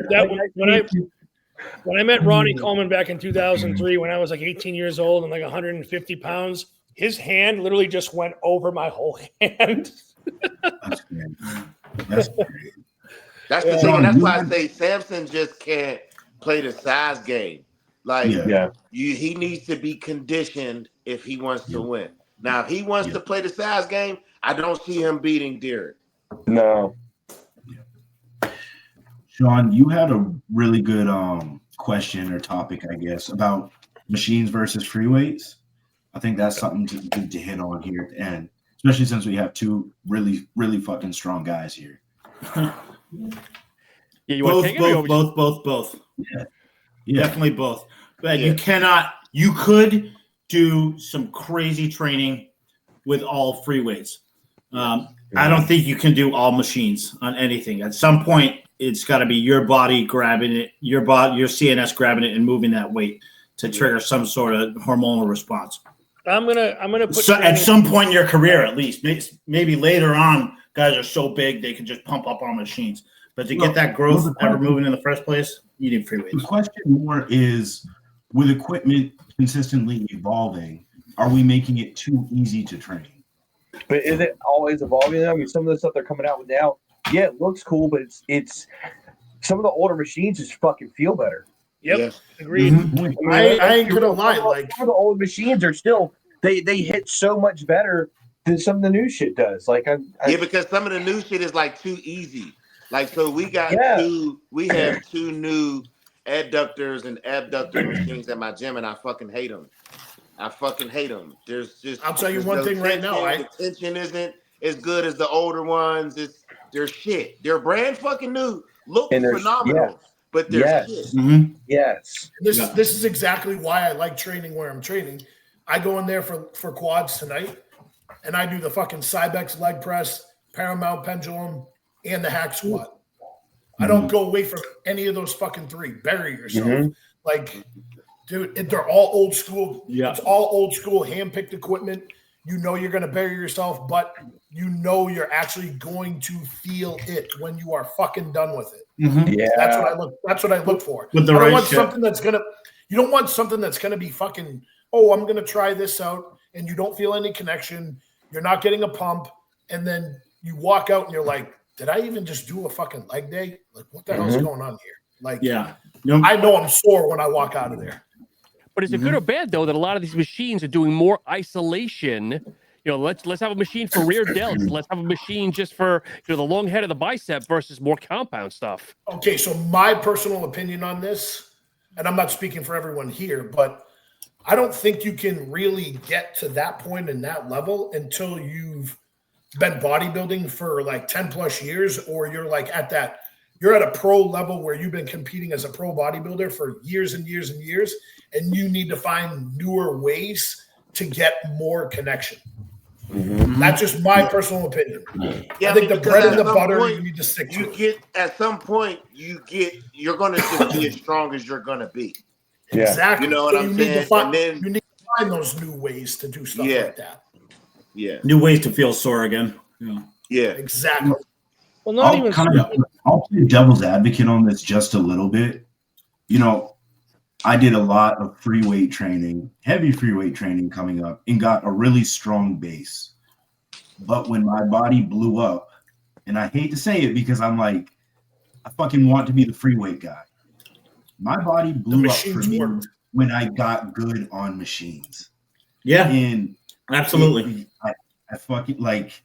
when I met Ronnie Coleman back in 2003, when I was like 18 years old and like 150 pounds, his hand literally just went over my whole hand. That's great. That's great. That's the thing. That's why I say Samson just can't play the size game. Like, he needs to be conditioned if he wants to win. Now, if he wants to play the size game, I don't see him beating Derek. No. Sean, you had a really good question or topic, I guess, about machines versus free weights. I think that's something to hit on here at the end, especially since we have two really, really fucking strong guys here. You both. Yeah. Definitely both. But you could do some crazy training with all free weights. I don't think you can do all machines on anything. At some point, it's got to be your body grabbing it, your CNS grabbing it and moving that weight to trigger some sort of hormonal response. I'm gonna put at some point in your career, at least. Maybe later on, guys are so big they can just pump up on machines. But to get that growth ever moving in the first place, you need free weights. The question more is, with equipment consistently evolving, are we making it too easy to train? But is it always evolving? I mean, some of the stuff they're coming out with now, yeah, it looks cool, but it's some of the older machines just fucking feel better. Yep, yeah. Agreed. Mm-hmm. I ain't gonna lie. Like, some of the old machines are still they hit so much better than some of the new shit does. Like, because some of the new shit is like too easy. Like, so we have two new adductors and abductor machines at my gym, and I fucking hate them. There's just I'll tell you one thing right now. The tension isn't as good as the older ones. They're shit. They're brand fucking new, look phenomenal, but they're shit. Mm-hmm. Yes. This is exactly why I like training where I'm training. I go in there for quads tonight, and I do the fucking Cybex leg press, Paramount pendulum, and the hack squat. I don't go away from any of those fucking three. Bury yourself. Mm-hmm. Like, dude, they're all old school. Yeah. It's all old school, hand-picked equipment. You know you're going to bury yourself, but you know you're actually going to feel it when you are fucking done with it. Mm-hmm. Yeah. That's what I look for. With the I don't right want shit. something that's going to – you don't want something that's going to be fucking, oh, I'm going to try this out, and you don't feel any connection. You're not getting a pump, and then you walk out and you're like, did I even just do a fucking leg day? Like, what the hell's going on here? Like, I know I'm sore when I walk out of there. But is it good or bad, though, that a lot of these machines are doing more isolation? You know, let's have a machine for rear delts. Let's have a machine just for, the long head of the bicep versus more compound stuff. Okay, so my personal opinion on this, and I'm not speaking for everyone here, but I don't think you can really get to that point and that level until you've been bodybuilding for like 10 plus years, or you're like you're at a pro level where you've been competing as a pro bodybuilder for years and years and years, and you need to find newer ways to get more connection. Mm-hmm. That's just my personal opinion. Yeah, I think the bread and the butter you need to stick to. At some point, you're going to just be as strong as you're going to be. Yeah. Exactly. You know what I'm saying? You need to find those new ways to do stuff like that. Yeah. New ways to feel sore again. Yeah. Exactly. Well, not even. I'll play devil's advocate on this just a little bit. You know, I did a lot of free weight training, heavy free weight training coming up, and got a really strong base. But when my body blew up, and I hate to say it because I'm like, I fucking want to be the free weight guy. My body blew up for me when I got good on machines. Yeah, and absolutely. I fucking like.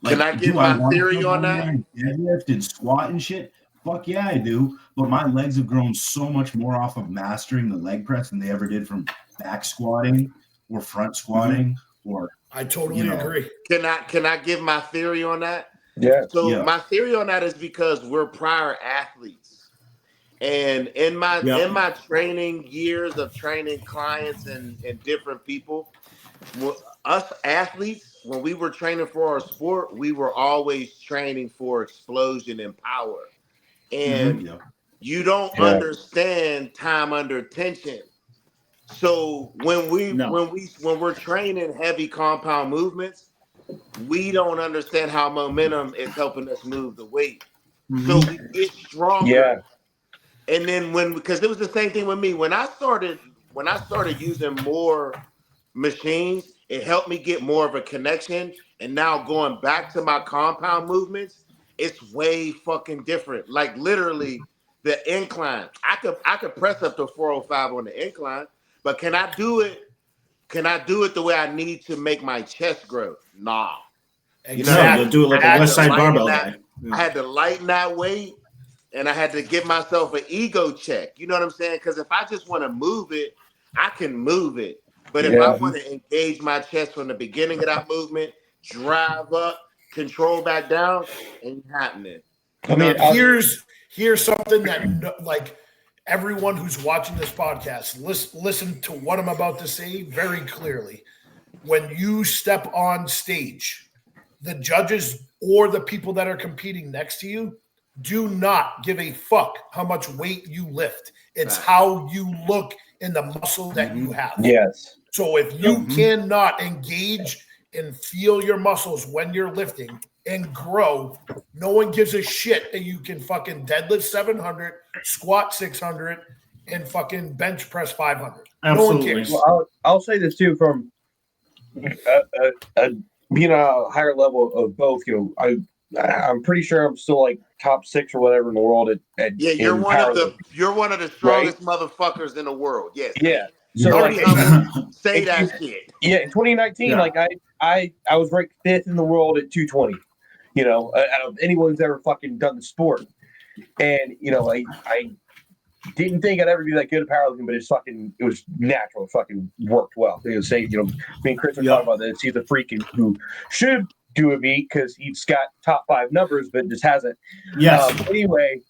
Can I give my theory on that? Deadlift and squat and shit. Fuck yeah, I do. But my legs have grown so much more off of mastering the leg press than they ever did from back squatting or front squatting or. I totally agree. Can I give my theory on that? Yeah. So my theory on that is because we're prior athletes, and in my training years of training clients and different people, us athletes, when we were training for our sport, we were always training for explosion and power, and you don't understand time under tension. So when we're training heavy compound movements, we don't understand how momentum is helping us move the weight. So we get stronger. Yeah. And then because it was the same thing with me. When I started using more machines, it helped me get more of a connection. And now going back to my compound movements, it's way fucking different. Like literally the incline. I could press up to 405 on the incline, but can I do it the way I need to make my chest grow? Nah. Exactly. Do it like a West Side barbell guy. I had to lighten that weight, and I had to give myself an ego check. You know what I'm saying? Because if I just want to move it, I can move it. But if I want to engage my chest from the beginning of that movement, drive up, control back down, ain't happening. I mean, here's something that like everyone who's watching this podcast, listen to what I'm about to say very clearly. When you step on stage, the judges or the people that are competing next to you do not give a fuck how much weight you lift. It's how you look in the muscle that you have. Yes. So if you cannot engage and feel your muscles when you're lifting and grow, no one gives a shit that you can fucking deadlift 700, squat 600, and fucking bench press 500. Absolutely. No one cares. Well, I'll say this too from being a higher level of both. You know, I'm pretty sure I'm still like top 6 or whatever in the world at you're one of the strongest motherfuckers in the world. Yes. Yeah. So say that shit. Yeah, in 2019, like I was ranked 5th in the world at 220. You know, out of anyone who's ever fucking done the sport, and you know, I didn't think I'd ever be that good at powerlifting, but it was natural. It fucking worked well. They would say, you know, me and Chris were talking about this. He's a freak who should do a meet because he's got top 5 numbers, but just hasn't. Yes. Anyway,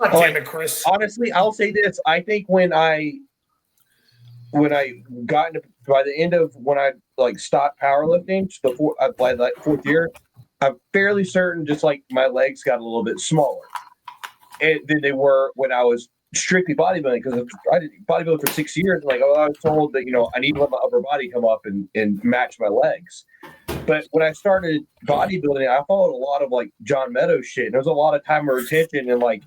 damn it, Chris. Honestly, I'll say this. I think when I got into, by the end of when I like stopped powerlifting, by like 4th year, I'm fairly certain just like my legs got a little bit smaller than they were when I was strictly bodybuilding, because I did bodybuilding for 6 years. Like, I was told that, you know, I need to let my upper body come up and match my legs. But when I started bodybuilding, I followed a lot of like John Meadows shit. And there was a lot of time or retention. And like,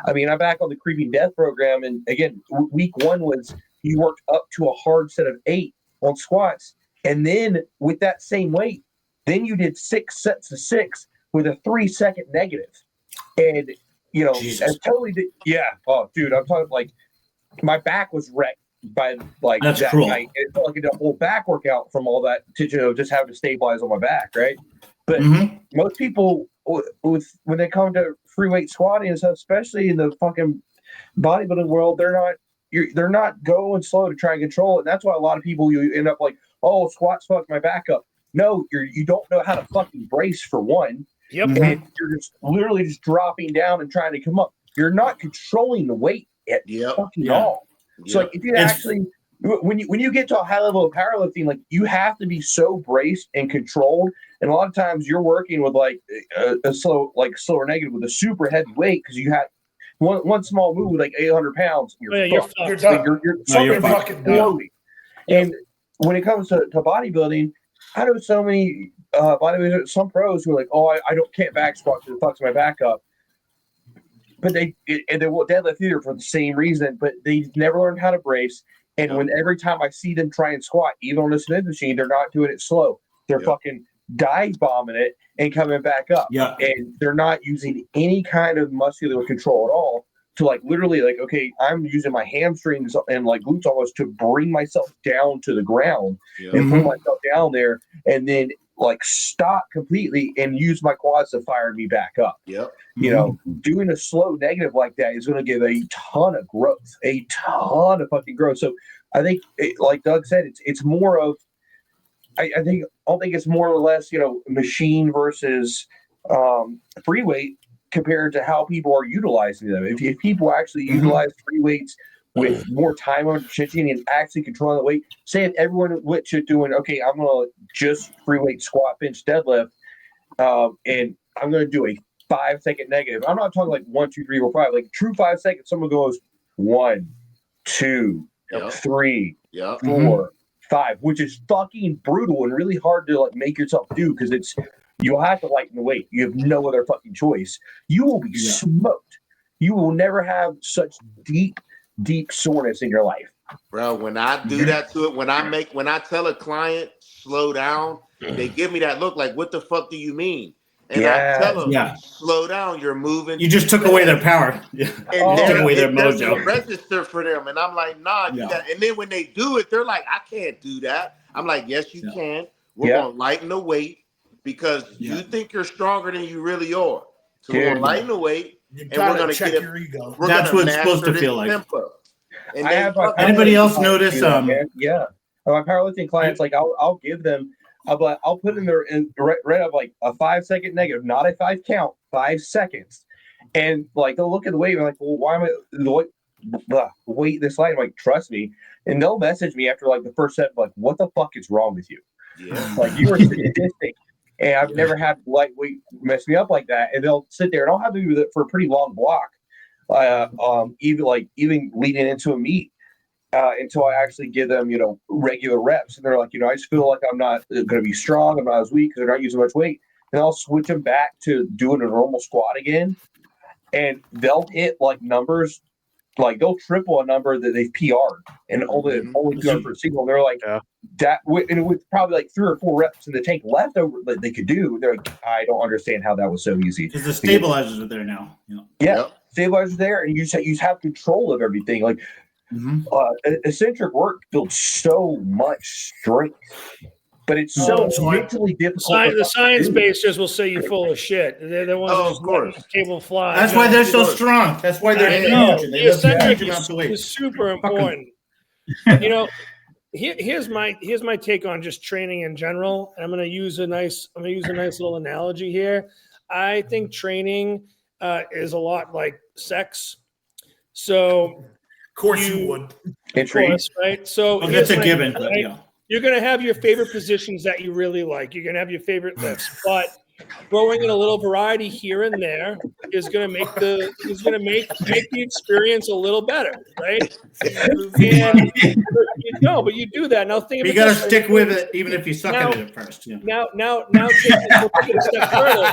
I mean, I'm back on the Creeping Death program. And again, week 1 was you worked up to a hard set of 8 on squats. And then with that same weight, then you did 6 sets of 6 with a 3-second negative. And, you know, I totally did. Yeah. Oh, dude, I'm talking like my back was wrecked by like that's that cruel. night. It felt like a whole back workout from all that, you know, just having to stabilize on my back. Right. But most people, when they come to free weight squatting and stuff, especially in the fucking bodybuilding world, they're not going slow to try and control it. And that's why a lot of people, you end up like, oh, squats fuck my back up. No, you don't know how to fucking brace for one. Yep. And you're just literally just dropping down and trying to come up. You're not controlling the weight at fucking all. So like if you actually when you get to a high level of powerlifting, like you have to be so braced and controlled. And a lot of times you're working with like a slower negative with a super heavy weight because you had one small move with like 800 pounds. You're fucked. You're done. You're fucking done. And when it comes to bodybuilding, I know so many bodybuilders, some pros who are like, oh, I can't back squat because it fucks my back up. But they will deadlift either for the same reason, but they never learned how to brace. And when every time I see them try and squat, even on a Smith machine, they're not doing it slow. They're fucking dive bombing it and coming back up. Yeah. And they're not using any kind of muscular control at all to like literally like, okay, I'm using my hamstrings and like glutes almost to bring myself down to the ground and pull myself down there and then like stop completely and use my quads to fire me back up. Yep. You know, doing a slow negative like that is going to give a ton of growth, a ton of fucking growth. So I think, like Doug said, it's more of, I don't think it's more or less, you know, machine versus free weight compared to how people are utilizing them. If people actually utilize free weights with more time on stretching and actually controlling the weight, say if everyone went to doing, okay, I'm going to just free weight squat, bench, deadlift, and I'm going to do a 5-second negative. I'm not talking like 1, 2, 3, 4, 5. Like true 5 seconds. Someone goes 1, 2, 3, 4, 5, which is fucking brutal and really hard to like make yourself do because it's you'll have to lighten the weight. You have no other fucking choice. You will be smoked. You will never have such deep soreness in your life. Bro, when I do that to it, when I tell a client slow down, they give me that look like, what the fuck do you mean? And I tell them, slow down, you're moving. You just took away their power. Yeah. And took away their it doesn't mojo. register for them. And I'm like, nah, you got. And then when they do it, they're like, I can't do that. I'm like, yes, you can. We're going to lighten the weight because you think you're stronger than you really are. So we're going to lighten the weight. You and we're going to check get your ego. That's what it's supposed to feel like. And anybody else notice? My powerlifting clients, like I'll give them. I'll put in there in right up like a 5-second negative, not a 5 count, 5 seconds, and like they'll look at the weight and like, well, why am I the weight this light? I'm like, trust me, and they'll message me after like the first set, like, what the fuck is wrong with you? Yeah, like you were sadistic, and I've never had lightweight mess me up like that. And they'll sit there, and I'll have to do that for a pretty long block, even leading into a meet. Until I actually give them, you know, regular reps. And they're like, you know, I just feel like I'm not going to be strong. I'm not as weak because they're not using much weight. And I'll switch them back to doing a normal squat again. And they'll hit like numbers, like they'll triple a number that they've PR'd and only PR for a single. And they're like, that, and with probably like 3 or 4 reps in the tank left over that they could do. They're like, I don't understand how that was so easy. Because the stabilizers are there now. Stabilizers there. And you just have control of everything. Like, eccentric work builds so much strength, but it's so mentally difficult. The science basers will say you're full of shit. They're the ones of course. Cable fly. That's why they're so strong. That's why they're huge. The eccentric is super important. You know, here's my take on just training in general. I'm gonna use a nice little analogy here. I think training is a lot like sex. So. Of course you would. Of course, right? So that's a given. Right? You're going to have your favorite positions that you really like. You're going to have your favorite lifts, but throwing in a little variety here and there is going to make the experience a little better, right? And but you do that now. You got to stick with it, even if you suck at it at first. Yeah. Now, take it a step further.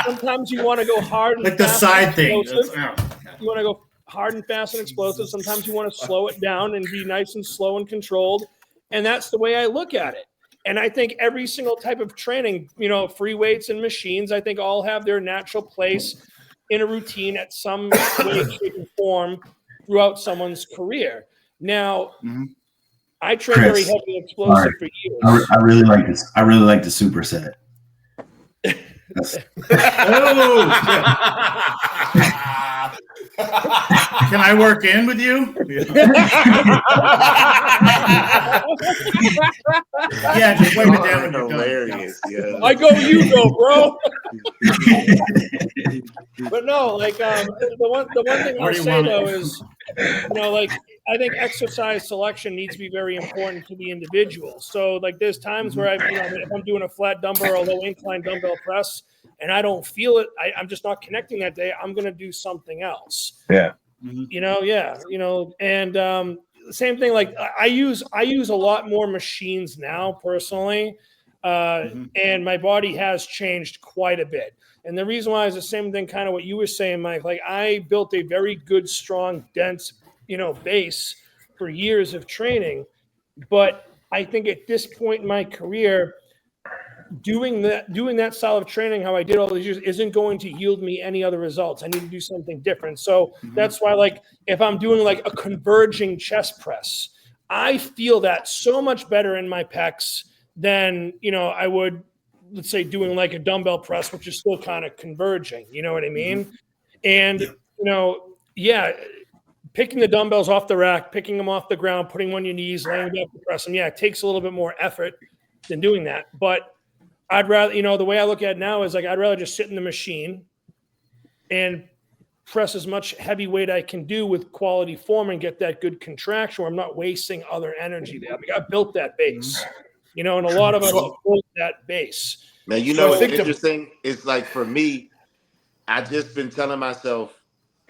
Sometimes you want to go hard, like the side thing. You want to go hard and fast and explosive. Sometimes you want to slow it down and be nice and slow and controlled. And that's the way I look at it. And I think every single type of training, you know, free weights and machines, I think all have their natural place in a routine at some way, shape, and form throughout someone's career. Now, I train very heavy and explosive for years. I really like this. I really like the superset. Can I work in with you? Yeah, just wipe it down. Hilarious. Yeah. I go, you go, bro. But no, like the one thing I'll say though is, you know, like I think exercise selection needs to be very important to the individual. So like there's times where if I'm doing a flat dumbbell or a low incline dumbbell press and I don't feel it, I'm just not connecting that day, I'm going to do something else. Yeah. You know, and same thing, like I use a lot more machines now personally. and my body has changed quite a bit. And the reason why is the same thing, kind of what you were saying, Mike. Like I built a very good, strong, dense, base for years of training. But I think at this point in my career, doing that style of training, how I did all these years, isn't going to yield me any other results. I need to do something different. So that's why, like, if I'm doing like a converging chest press, I feel that so much better in my pecs than, I would, let's say, doing like a dumbbell press, which is still kind of converging. You know what I mean? And, picking the dumbbells off the rack, picking them off the ground, putting them on your knees, laying down to press them. Yeah, it takes a little bit more effort than doing that. But I'd rather, the way I look at it now is like, I'd rather just sit in the machine and press as much heavy weight I can do with quality form and get that good contraction where I'm not wasting other energy there. I built that base, and a lot of us built that base. Now, what's interesting is, like, for me, I just been telling myself,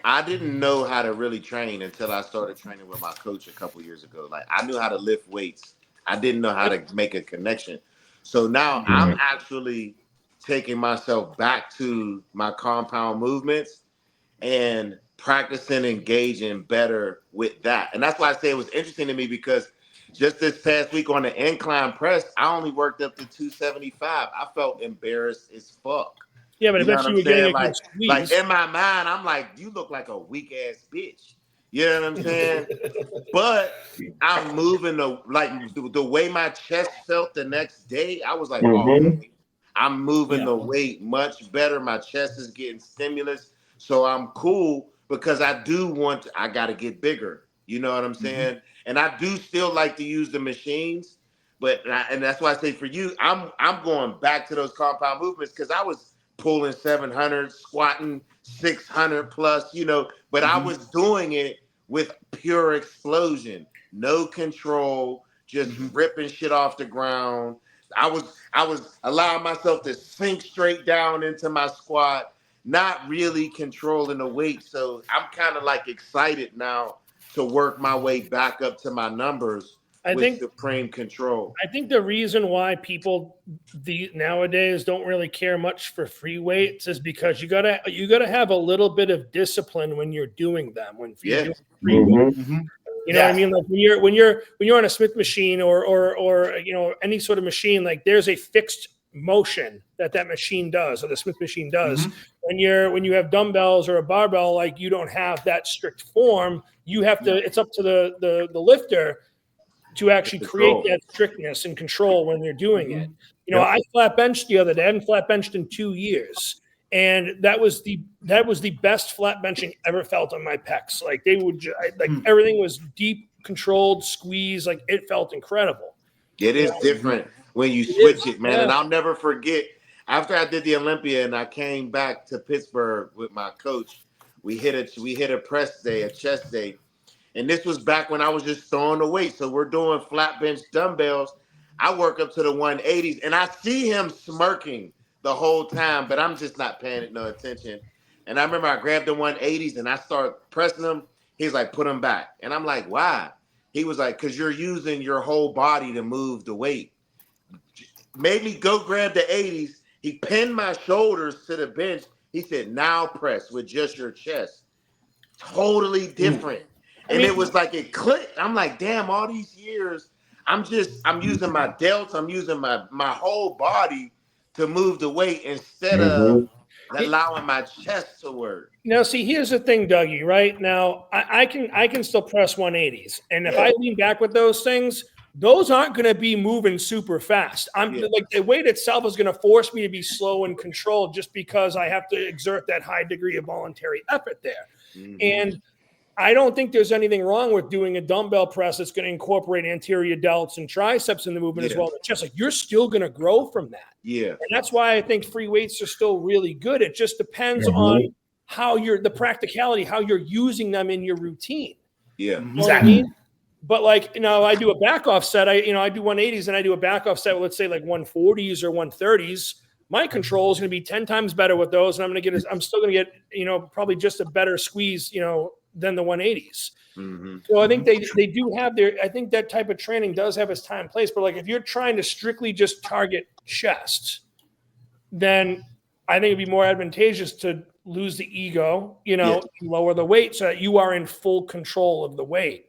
I didn't know how to really train until I started training with my coach a couple years ago. Like, I knew how to lift weights. I didn't know how to make a connection. So now I'm actually taking myself back to my compound movements and practicing, engaging better with that. And that's why I say it was interesting to me, because just this past week on the incline press, I only worked up to 275. I felt embarrassed as fuck. Yeah, but I bet you were getting a good squeeze. Like in my mind, I'm like, you look like a weak ass bitch. You know what I'm saying? But I'm moving the way my chest felt the next day. I was like, oh, I'm moving the weight much better. My chest is getting stimulus. So I'm cool, because I got to get bigger. You know what I'm saying? And I do still like to use the machines, and that's why I say for you, I'm going back to those compound movements, because I was pulling 700, squatting 600 plus, but I was doing it with pure explosion, no control, just ripping shit off the ground. I was allowing myself to sink straight down into my squat, not really controlling the weight. So I'm kind of like excited now to work my way back up to my numbers with supreme control. I think the reason why people nowadays don't really care much for free weights is because you gotta have a little bit of discipline when you're doing them. When you're doing free weights. You know what I mean? Like when you're on a Smith machine or any sort of machine, like there's a fixed motion that machine does, or the Smith machine does. When you have dumbbells or a barbell, like you don't have that strict form. You have to. It's up to the lifter to actually create that strictness and control when they're doing it. I flat benched the other day. I haven't flat benched in 2 years. And that was the best flat benching ever felt on my pecs. Like everything was deep, controlled, squeeze. Like it felt incredible. It is different when you switch it, man. And I'll never forget, after I did the Olympia and I came back to Pittsburgh with my coach, we hit a press day, a chest day. And this was back when I was just throwing the weight. So we're doing flat bench dumbbells. I work up to the 180s, and I see him smirking the whole time, but I'm just not paying it no attention. And I remember I grabbed the 180s and I start pressing them. He's like, put them back. And I'm like, why? He was like, because you're using your whole body to move the weight. Made me go grab the 80s. He pinned my shoulders to the bench. He said, now press with just your chest. Totally different. And it was like it clicked. I'm like, damn, all these years, I'm using my delts, I'm using my whole body to move the weight instead of allowing my chest to work. Now, see, here's the thing, Dougie, right? Now, I can still press 180s. And if I lean back with those things, those aren't going to be moving super fast. Like the weight itself is going to force me to be slow and controlled just because I have to exert that high degree of voluntary effort there. And I don't think there's anything wrong with doing a dumbbell press that's going to incorporate anterior delts and triceps in the movement as well. It's just like you're still going to grow from that. And that's why I think free weights are still really good. It just depends on how the practicality, how you're using them in your routine. You know what I mean? But like, I do a back off set. I do 180s and I do a back off set with, let's say, like 140s or 130s. My control is going to be 10 times better with those. And I'm still going to get, probably just a better squeeze, than the 180s. So I think they do have I think that type of training does have its time and place, but like if you're trying to strictly just target chest, then I think it'd be more advantageous to lose the ego, lower the weight so that you are in full control of the weight.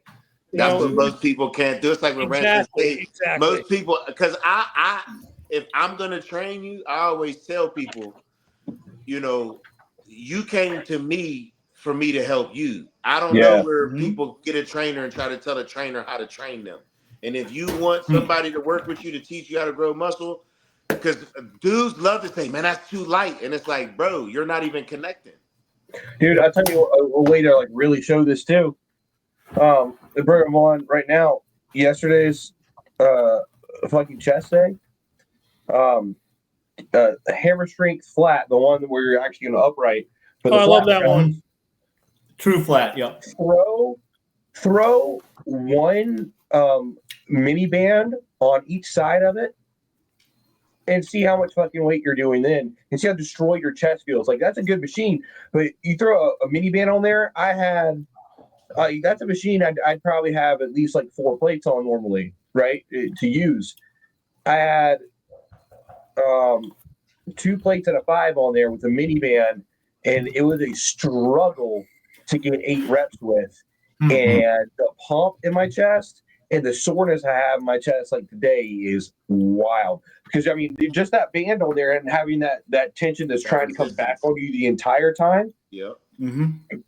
That's what most people can't do. It's like when Ranson said, most people, because I if I'm gonna train you, I always tell people, you came to me for me to help you. I don't know where people get a trainer and try to tell a trainer how to train them. And if you want somebody to work with you to teach you how to grow muscle, because dudes love to say, man, that's too light. And it's like, bro, you're not even connecting. Dude, I'll tell you a way to like really show this too. The program on right now, yesterday's fucking chest day. Hammer strength flat, the one where you're actually going to upright. I love that one. True flat, yep. Throw one mini band on each side of it and see how much fucking weight you're doing then and see how destroyed your chest feels. Like, that's a good machine, but you throw a mini band on there. I had that's a machine I'd probably have at least like 4 plates on normally, right, to use. I had 2 plates and a 5 on there with a mini band, and it was a struggle to get 8 reps with. And the pump in my chest and the soreness I have in my chest like today is wild. Because I mean, just that band on there and having that tension that's trying to come back on you the entire time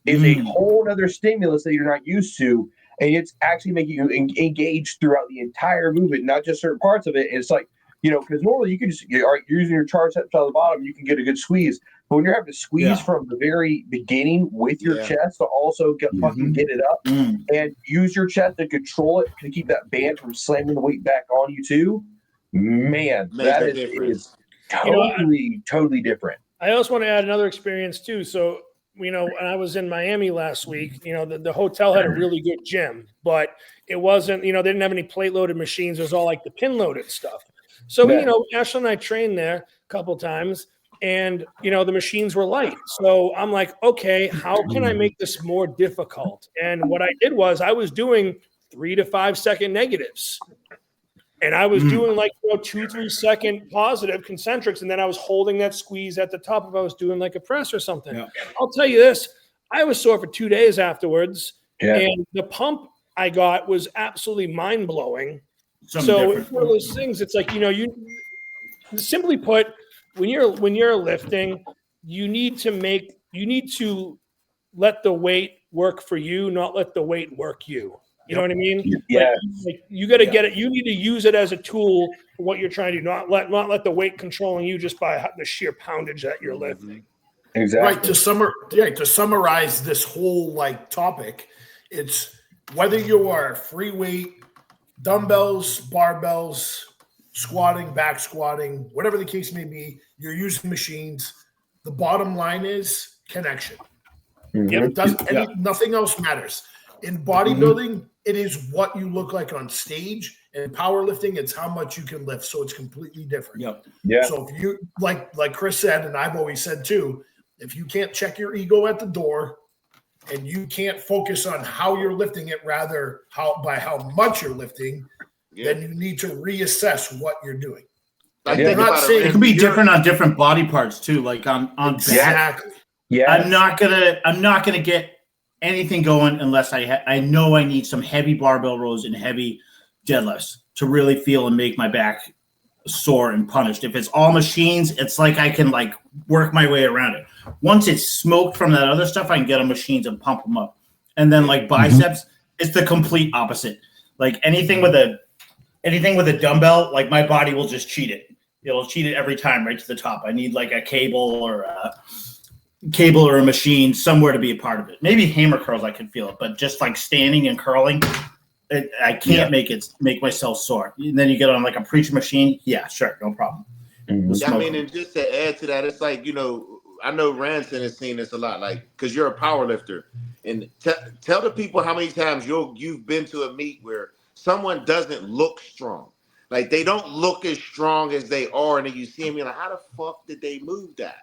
is a whole other stimulus that you're not used to. And it's actually making you engage throughout the entire movement, not just certain parts of it. And it's like, because normally you can just, you're using your triceps on the bottom, you can get a good squeeze. But when you're having to squeeze from the very beginning with your chest to also fucking get it up and use your chest to control it to keep that band from slamming the weight back on you too, man, that is totally different. I also want to add another experience too. So, when I was in Miami last week, the hotel had a really good gym, but it wasn't, they didn't have any plate loaded machines. It was all like the pin loaded stuff. So, Ashley and I trained there a couple times, and, the machines were light. So I'm like, okay, how can I make this more difficult? And what I did was I was doing 3 to 5 second negatives. And I was doing like 2-3 second positive concentrics, and then I was holding that squeeze at the top if I was doing like a press or something. Yeah. I'll tell you this, I was sore for 2 days afterwards, and the pump I got was absolutely mind-blowing. So it's one of those things. It's like, you simply put, when you're lifting, you need to let the weight work for you, not let the weight work you. You know what I mean? Yeah. Like you got to get it. You need to use it as a tool for what you're trying to do. Not let the weight controlling you just by the sheer poundage that you're lifting. Exactly. Right. To summarize this whole topic, it's whether you are free weight, dumbbells, barbells, squatting, back squatting, whatever the case may be, you're using machines. The bottom line is connection. Nothing else matters. In bodybuilding, it is what you look like on stage. And in powerlifting, it's how much you can lift. So it's completely different. Yeah. So if you like Chris said, and I've always said too, if you can't check your ego at the door and you can't focus on how you're lifting it, rather by how much you're lifting, then you need to reassess what you're doing. It can be different on different body parts too. Like on exactly. back. Yeah. I'm not gonna get anything going unless I know I need some heavy barbell rows and heavy deadlifts to really feel and make my back sore and punished. If it's all machines, it's like I can work my way around it. Once it's smoked from that other stuff, I can get on machines and pump them up. And then biceps, it's the complete opposite. Like anything with a dumbbell, my body will just cheat it. It'll cheat it every time right to the top. I need a cable or a machine somewhere to be a part of it. Maybe hammer curls I can feel it, but just standing and curling, I can't make myself sore. And then you get on a preacher machine, sure, no problem. And just to add to that, it's I know Ranson has seen this a lot, because you're a power lifter, and tell the people how many times you've been to a meet where someone doesn't look strong, they don't look as strong as they are, and then you see them, you're like, how the fuck did they move that?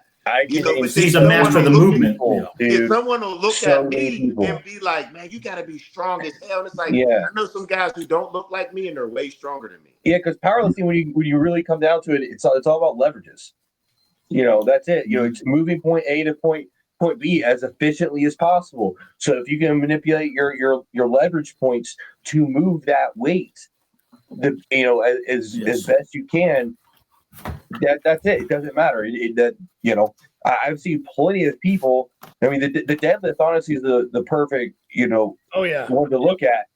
You know, but he's a master of the movement. If someone will look at me and be like, man, you got to be strong as hell. And it's like, I know some guys who don't look like me and they're way stronger than me. Yeah, because powerlifting, when you really come down to it, it's all about leverages. You know, that's it. You know, it's moving point A to point B as efficiently as possible. So if you can manipulate your leverage points to move that weight, as best you can, that's it. It doesn't matter. I've seen plenty of people. I mean, the deadlift honestly is the perfect one to look at.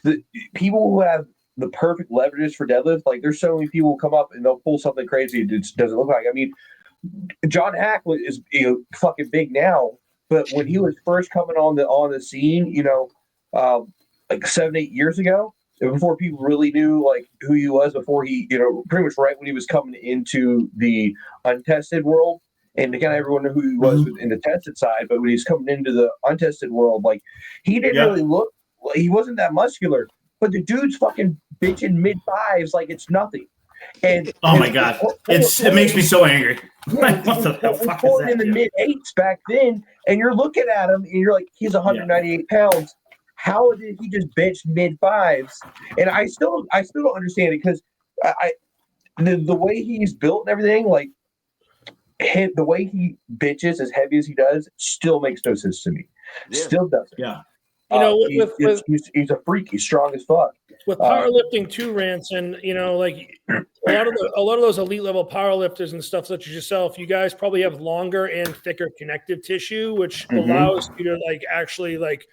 The people who have the perfect leverages for deadlift, like there's so many people who come up and they'll pull something crazy it doesn't look like. I mean, John Hack is fucking big now, but when he was first coming on the scene, like 7-8 years ago, before people really knew like who he was, before he, pretty much right when he was coming into the untested world, and kind of everyone knew who he was in the tested side, but when he's coming into the untested world, like he didn't really look, he wasn't that muscular, but the dude's fucking bitching mid-5s like it's nothing. And my god, it makes me so angry. Yeah, What the fuck is that, in the mid-8s back then, and you're looking at him and you're like, he's 198 pounds. How did he just bench mid-5s? And I still don't understand it, because the way he's built and everything, like the way he benches as heavy as he does, still makes no sense to me. Still doesn't. Yeah. He's a freak. He's strong as fuck. With powerlifting too, Ranson, like a lot of those elite level powerlifters and stuff such as yourself, you guys probably have longer and thicker connective tissue, which allows you to like actually like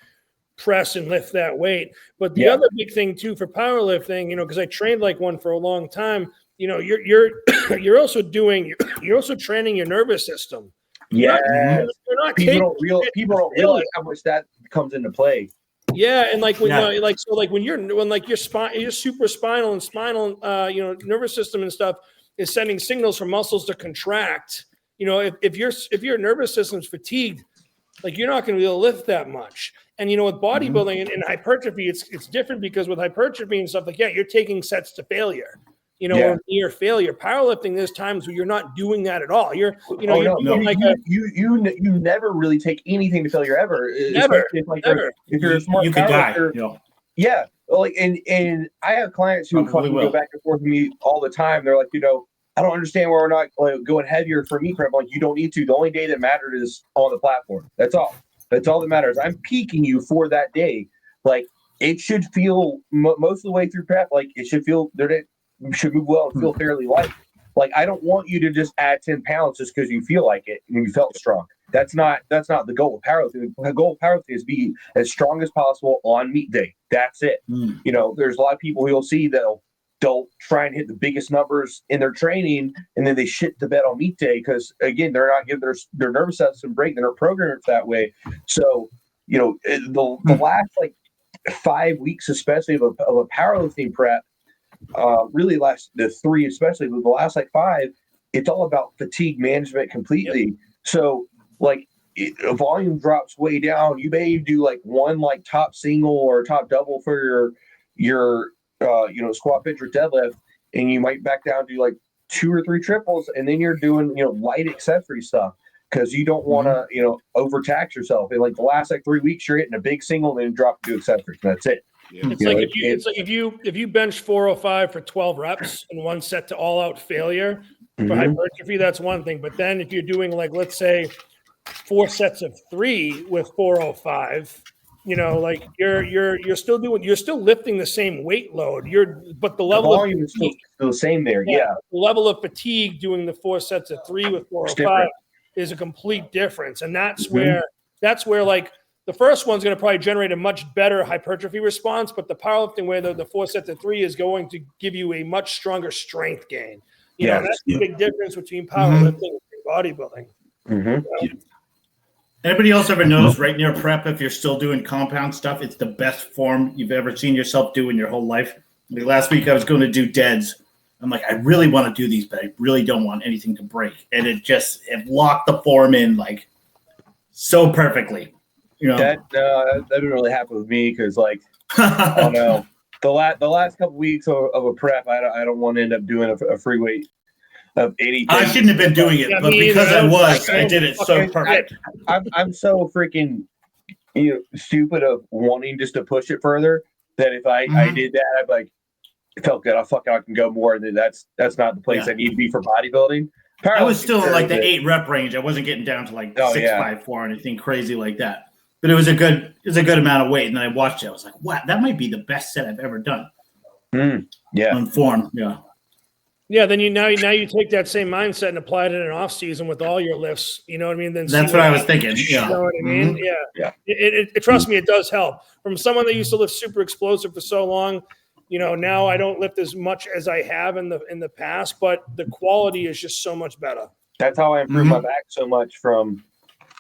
press and lift that weight. But the other big thing too for powerlifting, because I trained like one for a long time, you're also training your nervous system. Yeah, you're not people don't realize how much that comes into play. Yeah, and like when when your spine, your super spinal and spinal nervous system and stuff is sending signals for muscles to contract. If your nervous system's fatigued, like you're not going to be able to lift that much. And with bodybuilding and hypertrophy, it's different, because with hypertrophy and stuff like you're taking sets to failure. Or near failure. Powerlifting, there's times where you're not doing that at all. You never really take anything to failure ever. Never. If you're a smart, you could die. Yeah. Like, and I have clients who fucking go back and forth with me all the time. They're like, I don't understand why we're not going heavier for meet prep. Like, you don't need to. The only day that mattered is on the platform. That's all. That's all that matters. I'm peaking you for that day. Like, it should feel most of the way through prep. Like, it should feel should move well and feel fairly light. Like, I don't want you to just add 10 pounds just because you feel like it and you felt strong. That's not the goal of powerlifting. The goal of powerlifting is be as strong as possible on meet day. That's it. There's a lot of people you'll see they'll try and hit the biggest numbers in their training, and then they shit the bed on meet day because, again, they're not giving their nervous system a break. They're not programmed that way. So, the last like 5 weeks, especially of a powerlifting prep, really the 3, especially with the last like 5, it's all about fatigue management completely. So like volume drops way down. You may do like one like top single or top double for your squat, bench, or deadlift, and you might back down to like 2 or 3 triples, and then you're doing light accessory stuff because you don't want to overtax yourself. And like the last like 3 weeks, you're hitting a big single and then drop to accessories. And that's it. Yeah. It's like if you bench 405 for 12 reps in one set to all out failure for hypertrophy, that's one thing. But then if you're doing like, let's say 4 sets of 3 with 405, like you're still lifting the same weight load. But the level of volume is still the same there. Yeah. The level of fatigue doing the 4 sets of 3 with 405 is a complete difference. And that's where like the first one's going to probably generate a much better hypertrophy response, but the powerlifting way, the 4 sets of 3 is going to give you a much stronger strength gain. That's the big difference between powerlifting and bodybuilding. Anybody else ever notice right near prep, if you're still doing compound stuff, it's the best form you've ever seen yourself do in your whole life? Like last week I was going to do deads. I'm like, I really want to do these, but I really don't want anything to break. And it locked the form in like so perfectly. That didn't really happen with me because, like, I don't know, the last couple weeks of a prep, I don't want to end up doing a free weight of anything. I shouldn't have been doing it, Yeah, but me because either. I was, I did it so perfect. I'm so freaking stupid of wanting just to push it further that if I did that, I'd be like, it felt good. I can go more. And that's not the place I need to be for bodybuilding. I was still in like the 8 rep range. I wasn't getting down to like 6'5", or anything crazy like that. But it was a good amount of weight. And then I watched it. I was like, wow, that might be the best set I've ever done. On form. Yeah. Yeah, then now you take that same mindset and apply it in an off season with all your lifts. You know what I mean? Then that's what I was thinking. You know what I mean? Yeah. It trust me, it does help. From someone that used to lift super explosive for so long, now I don't lift as much as I have in the past, but the quality is just so much better. That's how I improved my back so much from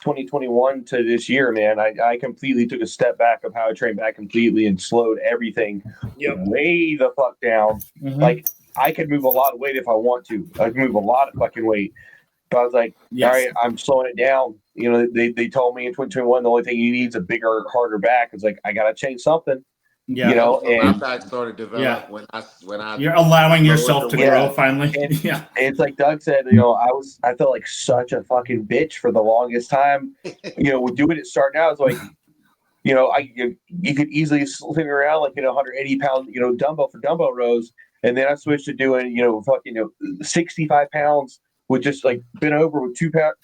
2021 to this year, man. I completely took a step back of how I trained back completely and slowed everything way the fuck down. Like, I could move a lot of weight if I want to. I can move a lot of fucking weight. But I was like, all right, I'm slowing it down. They told me in 2021 the only thing you need is a bigger, harder back. It's like, I got to change something. Yeah, and my back started developing when I you're allowing yourself to grow finally. And it's like Doug said, I felt like such a fucking bitch for the longest time. With doing it starting out, it's like, you could easily swing around like 180 pound dumbbell for dumbbell rows. And then I switched to doing, 65 pounds with just like bent over with two hands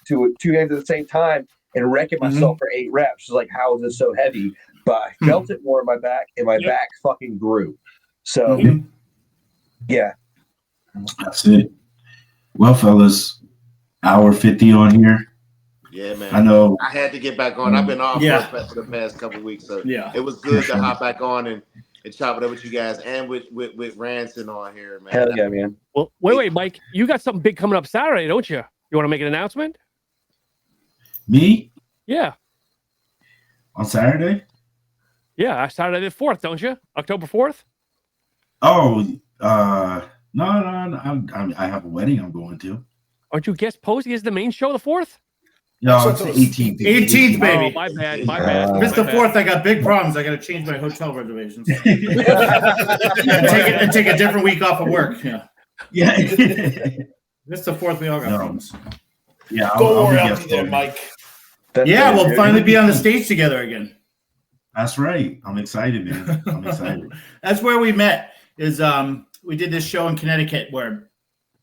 at the same time and wrecking myself for 8 reps. It's like, how is this so heavy? But I felt it more in my back, and my back fucking grew. So, yeah. That's it. Well, fellas, hour 50 on here. Yeah, man. I know. I had to get back on. I've been off for the past couple of weeks, so it was good to hop back on and chop it up with you guys and with Ranson on here, man. Hell yeah, man. Well, wait, Mike. You got something big coming up Saturday, don't you? You want to make an announcement? Me? Yeah. On Saturday? Yeah, Saturday the 4th, don't you? October 4th? Oh, no. I have a wedding I'm going to. Aren't you guest posting as the main show the 4th? No, it's the 18th. 18th, baby. Oh, my bad. Missed the 4th. I got big problems. I got to change my hotel reservations. and take a different week off of work. Yeah. Missed the 4th. We all got problems. Yeah. Go around there, Mike. We'll finally be on the stage together again. That's right. I'm excited, man. I'm excited. That's where we met. We did this show in Connecticut where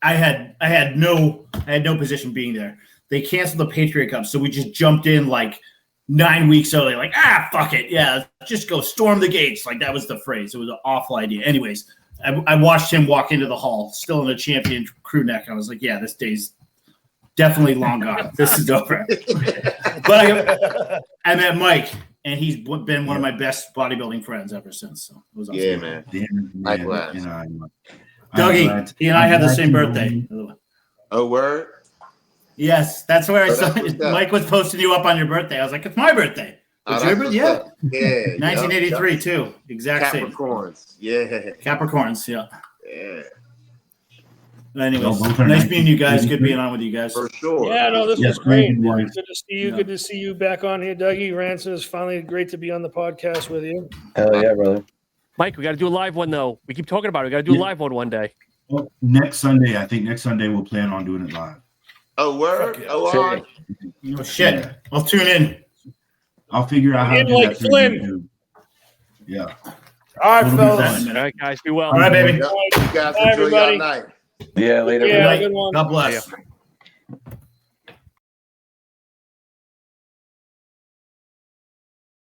I had no position being there. They canceled the Patriot Cup, so we just jumped in like 9 weeks early. Like, fuck it, yeah, just go storm the gates. Like that was the phrase. It was an awful idea. Anyways, I watched him walk into the hall, still in a champion crew neck. I was like, yeah, this day's definitely long gone. This is over. But I met Mike. And he's been one of my best bodybuilding friends ever since. So it was awesome. Yeah, man. Likewise. Dougie, he and I had the same birthday. Oh, word? Yes, that's where I saw it. Mike was posting you up on your birthday. I was like, it's my birthday. It's your birthday? Yeah. 1983, too. Exact same. Capricorns. Yeah. Capricorns, yeah. Yeah. Anyways, nice meeting you guys. Good being on with you guys. For sure. Yeah, no, this was great. Good to see you. Good to see you back on here, Dougie. Ranson, is finally great to be on the podcast with you. Hell yeah, brother. Mike, we got to do a live one, though. We keep talking about it. We got to do a live one day. Well, next Sunday we'll plan on doing it live. Oh, word? Yeah. Oh, all right. Oh, shit. Yeah. I'll tune in. I'll figure out how to do like that. Flynn. Yeah. All right, fellas. All right, guys. Be well. All right, baby. You guys enjoy everybody. your night. Yeah, later. Yeah, good one. God bless.